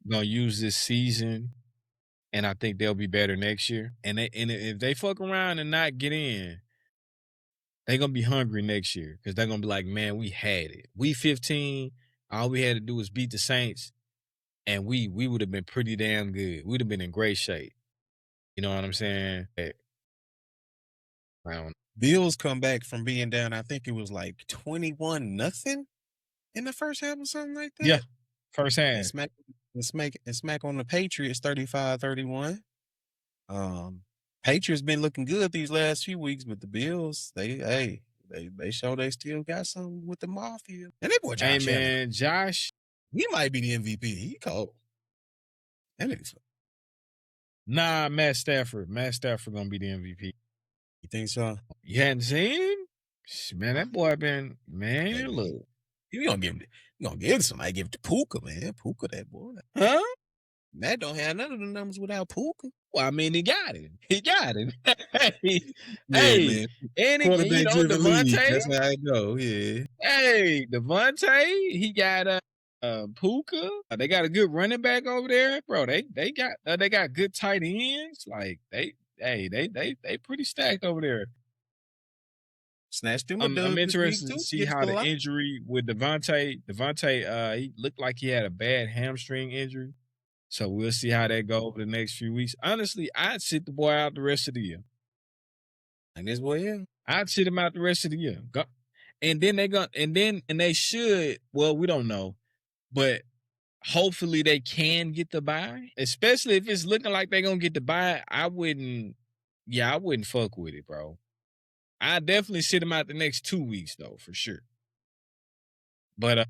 gonna use this season, and I think they'll be better next year. And if they fuck around and not get in, they're gonna be hungry next year because they're gonna be like, man, we had it. We 15. All we had to do was beat the Saints. And we would have been pretty damn good. We'd have been in great shape. You know what I'm saying? Bills come back from being down, I think it was like 21-0 in the first half or something like that. Yeah, first half. And smack on the Patriots 35-31. Patriots been looking good these last few weeks, but the Bills, they show they still got something with the mafia. And that boy Hey Josh Allen, man, Josh. he might be the MVP. He cold. That nigga's, Nah, Matt Stafford. Matt Stafford gonna be the MVP. you think so? You hadn't seen him? Man, that boy been Hey, man. man, Look, you gonna give him? You gonna give somebody? Give it to Puka, man. Puka, that boy. huh? Matt don't have none of the numbers without Puka. Well, I mean, he got it. He got it. hey, Yeah, hey, man. and you Quarterback know driven league. Devontae. That's how I go. Yeah. Hey, Devontae. He got Puka. They got a good running back over there, bro. They got good tight ends. Like they pretty stacked over there. Snatched him a I'm dub this week interested to too see against how the the Lions. injury with Devontae. Devontae, he looked like he had a bad hamstring injury. So we'll see how that go over the next few weeks. Honestly, I'd sit the boy out the rest of the year. And this boy, yeah. I'd sit him out the rest of the year. And then they should, well, we don't know, but hopefully they can get the bye. Especially if it's looking like they're gonna get the bye. I wouldn't fuck with it, bro. I definitely sit him out the next 2 weeks though, for sure. But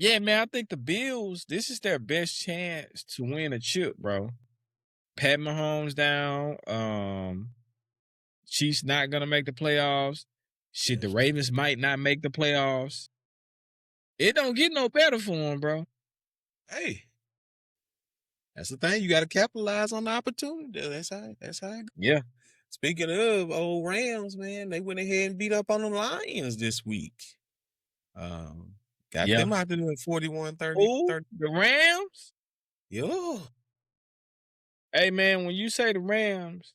yeah, man, I think the Bills, this is their best chance to win a chip, bro. Pat Mahomes down. Chiefs not gonna make the playoffs. Shit, the Ravens might not make the playoffs. It don't get no better for them, bro. Hey, that's the thing. You got to capitalize on the opportunity. That's how it goes. Yeah. Speaking of old Rams, man, they went ahead and beat up on the Lions this week. Got them out there at 41-30. Who? The Rams? Yeah. Hey, man, when you say the Rams,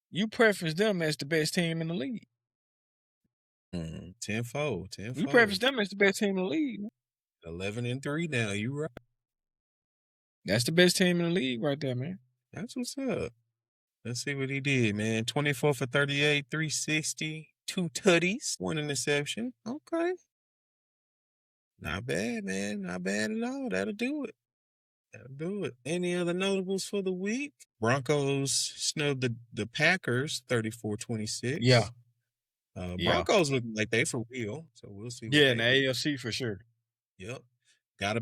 you preference them as the best team in the league. Tenfold. You preference them as the best team in the league. 11-3 now. You right. That's the best team in the league right there, man. That's what's up. Let's see what he did, man. 24 for 38, 360, 2 tutties, 1 interception. Okay. Not bad, man. Not bad at all. That'll do it. Any other notables for the week? Broncos snubbed the Packers 34-26. Yeah. Broncos looking like they for real. So we'll see. Yeah, in the AFC for sure. Yep. Got a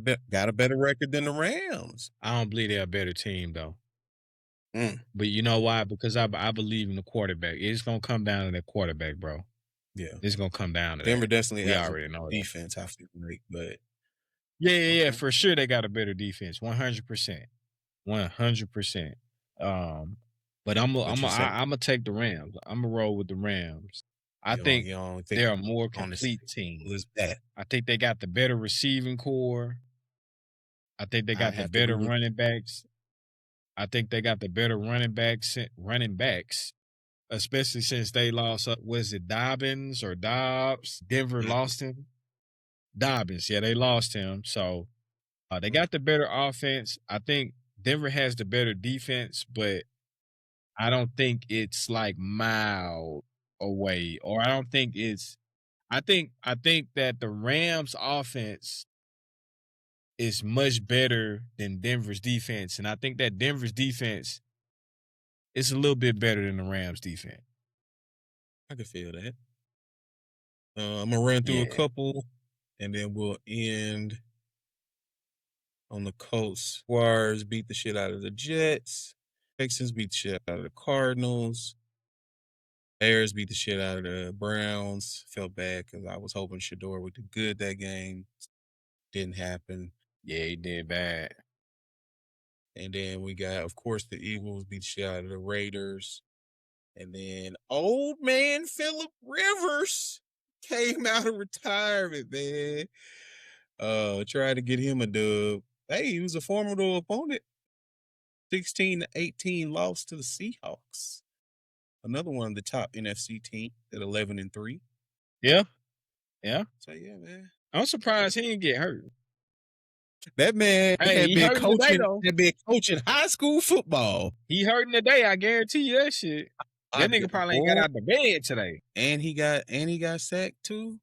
better record than the Rams. I don't believe they're a better team though. Mm. But you know why? Because I believe in the quarterback. It's gonna come down to that quarterback, bro. Yeah. It's gonna come down to Denver that. definitely We has already know defense, I feel like, but yeah, for sure they got a better defense. 100%. 100%. But I'm gonna take the Rams. I'm gonna roll with the Rams. I think they're a more complete team. Who's that? I think they got the better receiving core. I think they got the better running backs. I think they got the better running backs, especially since they lost. Was it Dobbins or Dobbs? Denver lost him. Dobbins, yeah, they lost him. So they got the better offense. I think Denver has the better defense, but I don't think it's like miles away, or I don't think it's. I think that the Rams' offense is much better than Denver's defense, and I think that Denver's defense is a little bit better than the Rams' defense. I can feel that. I'm gonna run through a couple, and then we'll end on the Colts. Jaguars beat the shit out of the Jets. Texans beat the shit out of the Cardinals. Bears beat the shit out of the Browns. Felt bad because I was hoping Shador would do good that game. Didn't happen. Yeah, he did bad. And then we got, of course, the Eagles beat the shit out of the Raiders. And then old man Phillip Rivers came out of retirement, man. Tried to get him a dub. Hey, he was a formidable opponent. 16-18 loss to the Seahawks. Another one of the top NFC teams at 11-3. Yeah. So yeah, man. I'm surprised he didn't get hurt. That man had been coaching high school football. He hurting today, I guarantee you that shit. That nigga probably ain't got out the bed today. And he got sacked too.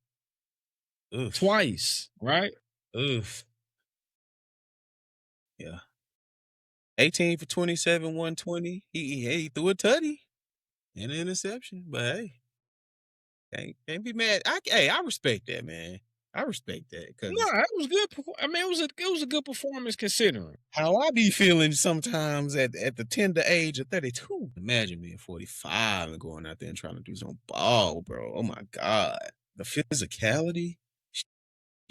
Oof. Twice, right? Oof. Yeah. 18 for 27, 120. He threw a tutty. and an interception. But hey, can't be mad. I respect that, man. I respect that No, because that was good. I mean, it was a good performance considering. how I be feeling sometimes at the tender age of 32. Imagine being 45 and going out there and trying to do some ball, bro. Oh my God. The physicality.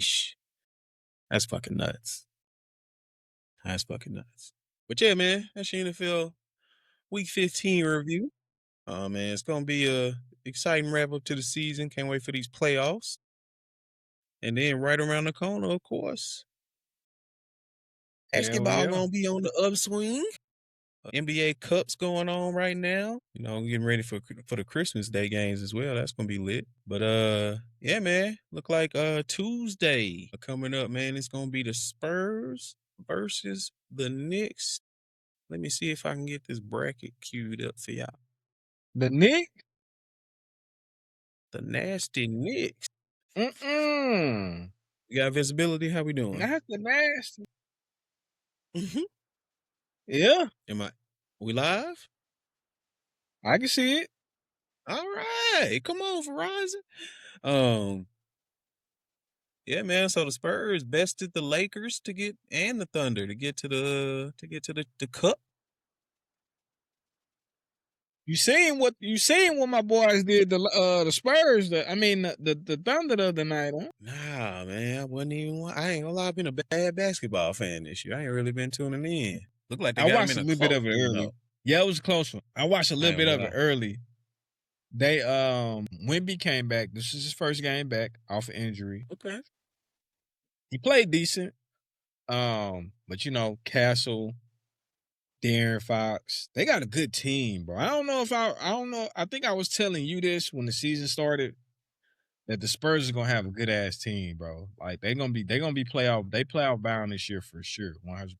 Sheesh. That's fucking nuts. That's fucking nuts. But yeah, man, that's your NFL Week 15 review. Man, it's gonna be a exciting wrap up to the season. Can't wait for these playoffs. And then right around the corner, of course, Hell basketball yeah. gonna be on the upswing. NBA Cups going on right now. You know, getting ready for the Christmas Day games as well. That's gonna be lit. But yeah, man. Look like Tuesday coming up, man. It's gonna be the Spurs versus the Knicks. Let me see if I can get this bracket queued up for y'all. The Knicks? The nasty Knicks. Mm-mm. You got visibility? How we doing? Not the nasty. Mm-hmm. Yeah, We live? I can see it. All right. Come on, Verizon. Um, yeah, man. So the Spurs bested the Lakers to get and the Thunder to get to the cup. You seen what my boys did the Spurs, the Thunder the other night, huh? Nah, man. I ain't gonna lie, I've been a bad basketball fan this year. I ain't really been tuning in. Look like they I got him watched in a a little bit close of it one, early. though. Yeah, it was a close one. I watched a I little ain't bit gonna of it lie. early. They Wimby came back. This is his first game back off of injury. Okay. He played decent. But Castle, Darren Fox, they got a good team, bro. I don't know. I think I was telling you this when the season started that the Spurs are gonna have a good ass team, bro. Like they're gonna be playoff bound this year for sure, 100%.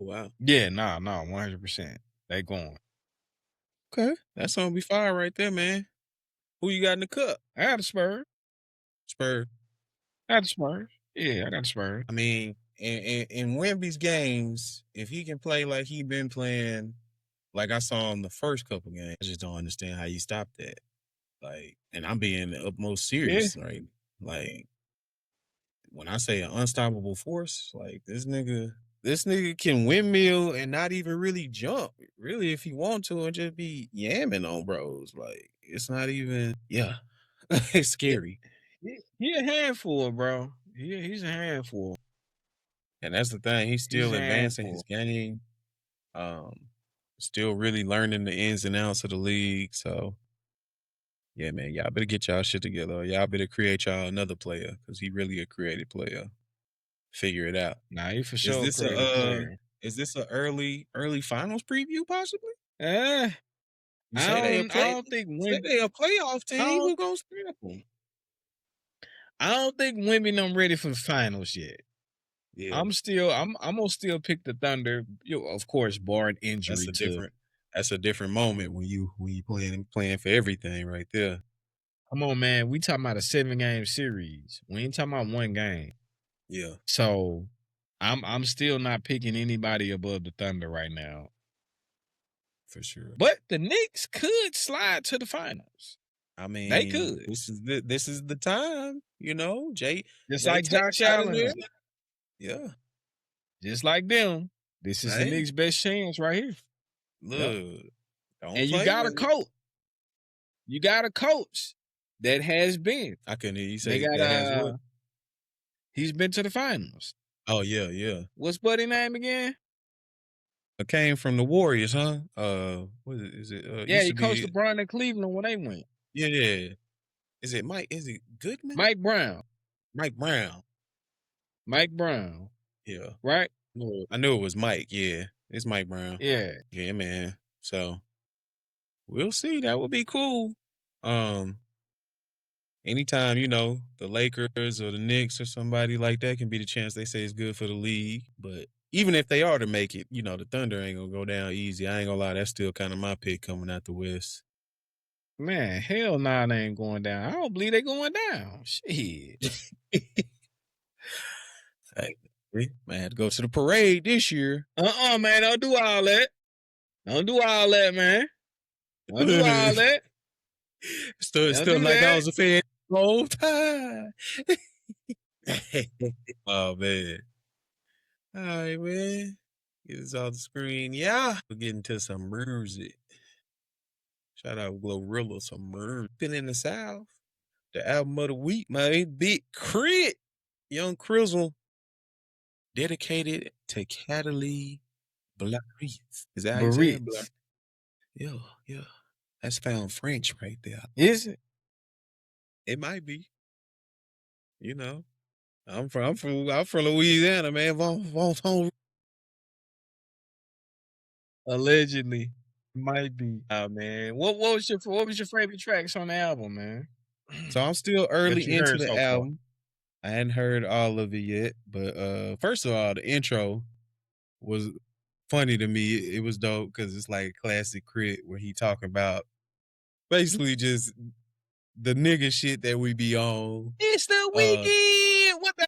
Wow. Yeah, 100%. They going. Okay. That's gonna be fire right there, man. Who you got in the cup? I got the Spurs. Spurs. I got the Spurs. Yeah, I got the Spurs. I mean, in Wemby's games, if he can play like he been playing, like I saw him the first couple games, I just don't understand how you stopped that. Like, and I'm being the utmost Yeah. serious, right? Like, when I say an unstoppable force, like this nigga can windmill and not even really jump. Really, if he want to, and just be yamming on bros. Like, it's not even, yeah, it's Yeah. scary. He a handful, bro. He's a handful. And that's the thing. He's He's still a advancing handful. his game. Um, Still really learning the ins and outs of the league. So yeah, man, y'all better get y'all shit together. Y'all better create y'all another player because he really a creative player. Figure it out. Nah, he for Is sure a this a creative player. is this a early finals preview possibly? Eh, You say they a I don't think say Wimby. they a playoff I team. don't, Who gonna snap them? I don't think Wimby them ready for the finals yet. Yeah, I'm gonna still pick the Thunder. Of course, barring that's injury a to. different moment when you playing for everything right there. Come on, man. We talking about a 7-game series. We ain't talking about one game. Yeah, So I'm still not picking anybody above the Thunder right now. for sure. But the Knicks could slide to the finals. I They mean, could. this is the time, you know. Jay Just like Tatum Josh out of Allen. there. Yeah. Just like them. This is the Hey, Knicks' best chance right here. look, Yep. don't And you play got a with it. coach. You got a coach that has been. I couldn't hear you They say got that has what? he's been to the finals. Oh yeah. What's buddy name again? I came from the Warriors, huh? What is it? Yeah, Used he to coached be LeBron in Cleveland when they went. yeah. Is it Mike? Is it Goodman? Mike Brown. Mike Brown. Mike Brown. Yeah. Right? I knew it was Mike. Yeah, it's Mike Brown. Yeah. Yeah, man. So we'll see. That would be cool. Anytime, the Lakers or the Knicks or somebody like that can be the chance they say is good for the league. But even if they are to make it, the Thunder ain't gonna go down easy. I ain't gonna lie, that's still kind of my pick coming out the West. Man, hell nah, they ain't going down. I don't believe they going down. Shit. Hey, man, had to go to the parade this year. Man, don't do all that. Don't do all that, man. Don't do all that. Don't do like I that. was a fan the whole time. Oh man. All right, man. Get this off the screen. Yeah. We're getting to some music. Shout out Glorilla, some music. Been in the South. The album of the week, man. Big K.R.I.T. Young Crizzle. Dedicated to Cataly Black. Is that how you say it? Black. Barrett's. Yeah, yeah. That's found French right there. Is it? It might be. You know. I'm from Louisiana, man. Allegedly. Might be. Man. What was your favorite tracks on the album, man? So I'm still That early you into heard the so far. album. I hadn't heard all of it yet, but first of all, the intro was funny to me. It was dope because it's like classic K.R.I.T where he talking about basically just the nigga shit that we be on. It's the weekend. What the?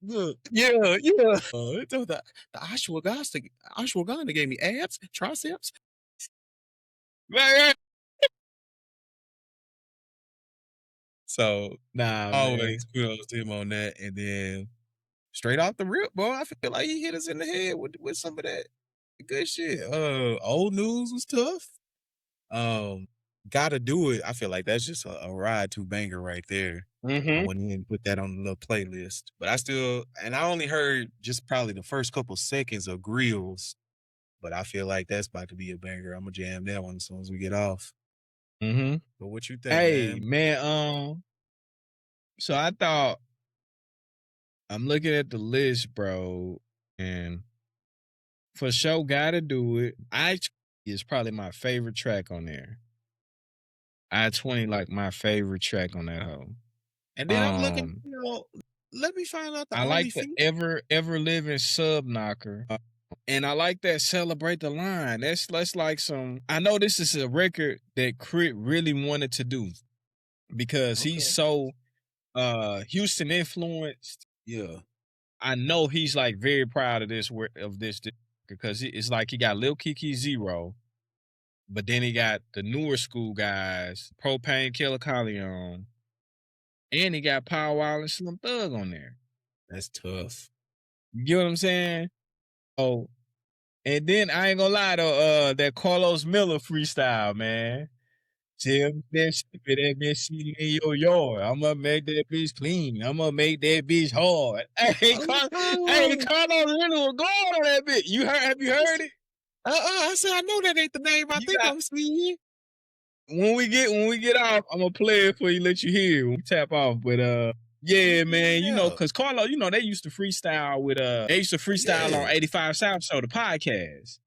Look, yeah. The ashwagandha gave me abs, triceps. Right. So Nah, man. always kudos to him on that. And then straight off the rip, bro, I feel like he hit us in the head with some of that good shit. Old News was tough. Gotta Do It. I feel like that's just a ride to banger right there. I went in and put that on the little playlist. But I only heard just probably the first couple seconds of Grills. But I feel like that's about to be a banger. I'm gonna jam that one as soon as we get off. Mm-hmm. But what you think, Hey, man? So I thought I'm looking at the list, bro, and for sure Gotta Do It. Is probably my favorite track on there. I-20 like my favorite track on that whole. And then I'm looking, let me find out the I only like the feature. ever living Sub Knocker. And I like that Celebrate the Line. That's like some. I know this is a record that K.R.I.T really wanted to do because he's so Houston influenced. Yeah. I know he's like very proud of this because it's like he got Lil Kiki Zero, but then he got the newer school guys, Propane Killer Colleon, and he got Power Wild and Slim Thug on there. That's tough. You get what I'm saying? Oh, and then I ain't gonna lie though, that Carlos Miller freestyle, man. Tell me that shit that bitch sitting in your yard. I'ma make that bitch clean. I'ma make that bitch hard. Hey, Carlos Miller was going on that bitch. Have you heard it? I said I know that ain't the name I think I'm seeing. When we get off, I'm gonna play it for you, let you hear it when we tap off. But yeah, man, cause Carlos, they used to freestyle on 85 South Show, the podcast.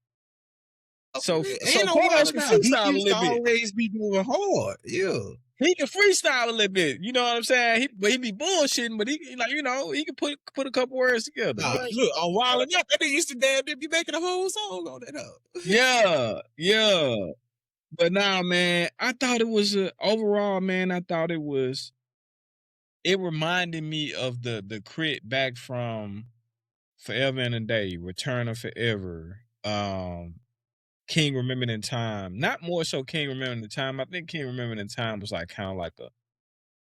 So Carlos can freestyle a little bit. Always be doing hard. Yeah. He can freestyle a little bit. You know what I'm saying? He be bullshitting, but he can put a couple words together. Look, on Wild and Up, they used to damn near be making a whole song on that up. Yeah. But nah, man, I thought it was overall, man, it reminded me of the K.R.I.T back from Forever and a Day, Return of Forever, King Remembered in Time. Not more so King Remembered in Time. I think King Remembered in Time was like kind of like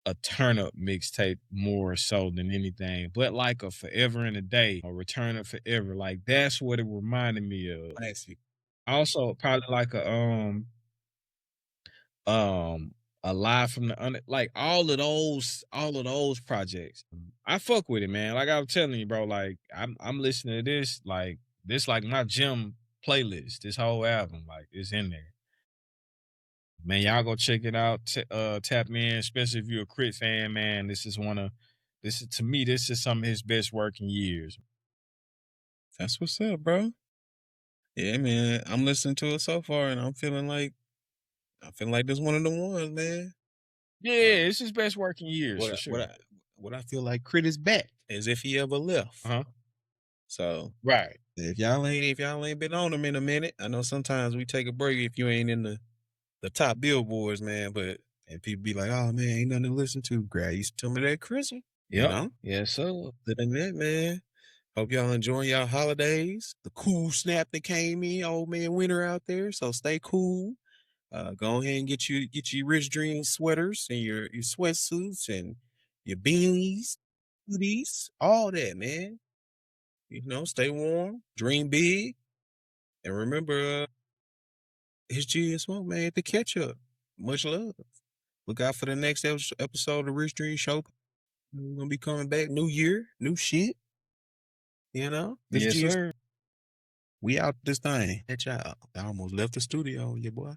a turn up mixtape more so than anything. But like a Forever and a Day, a Return of Forever, like that's what it reminded me of. Classic. Also, probably like Alive from the Under, like all of those projects. I fuck with it, man. Like I was telling you, bro, like I'm listening to this like my gym playlist. This whole album, like, it's in there. Man, y'all go check it out. Tap in, especially if you're a K.R.I.T fan, man. This is some of his best work in years. That's what's up, bro. Yeah, man. I'm listening to it so far, and I'm feeling like this one of the ones, man. Yeah, it's his best work in years for sure. What I feel like K.R.I.T is back as if he ever left. So right. If y'all ain't been on him in a minute, I know sometimes we take a break if you ain't in the top billboards, man. But and people be like, "Oh man, ain't nothing to listen to." Grab you some of that Christmas, you know. Yes, sir. Other than that, man. Hope y'all enjoying y'all holidays. The cool snap that came in, old man winter out there. So stay cool. Go ahead and get your rich dream sweaters and your sweatsuits and your beanies, hoodies, all that, man. You know, stay warm, dream big, and remember, it's G and Smoke, man, the catch up. Much love. Look out for the next episode of the Rich Dream Show. We're gonna be coming back, new year, new shit. You know, this Yes, G, sir. we out this thing. Catch y'all. I almost left the studio, yeah, boy.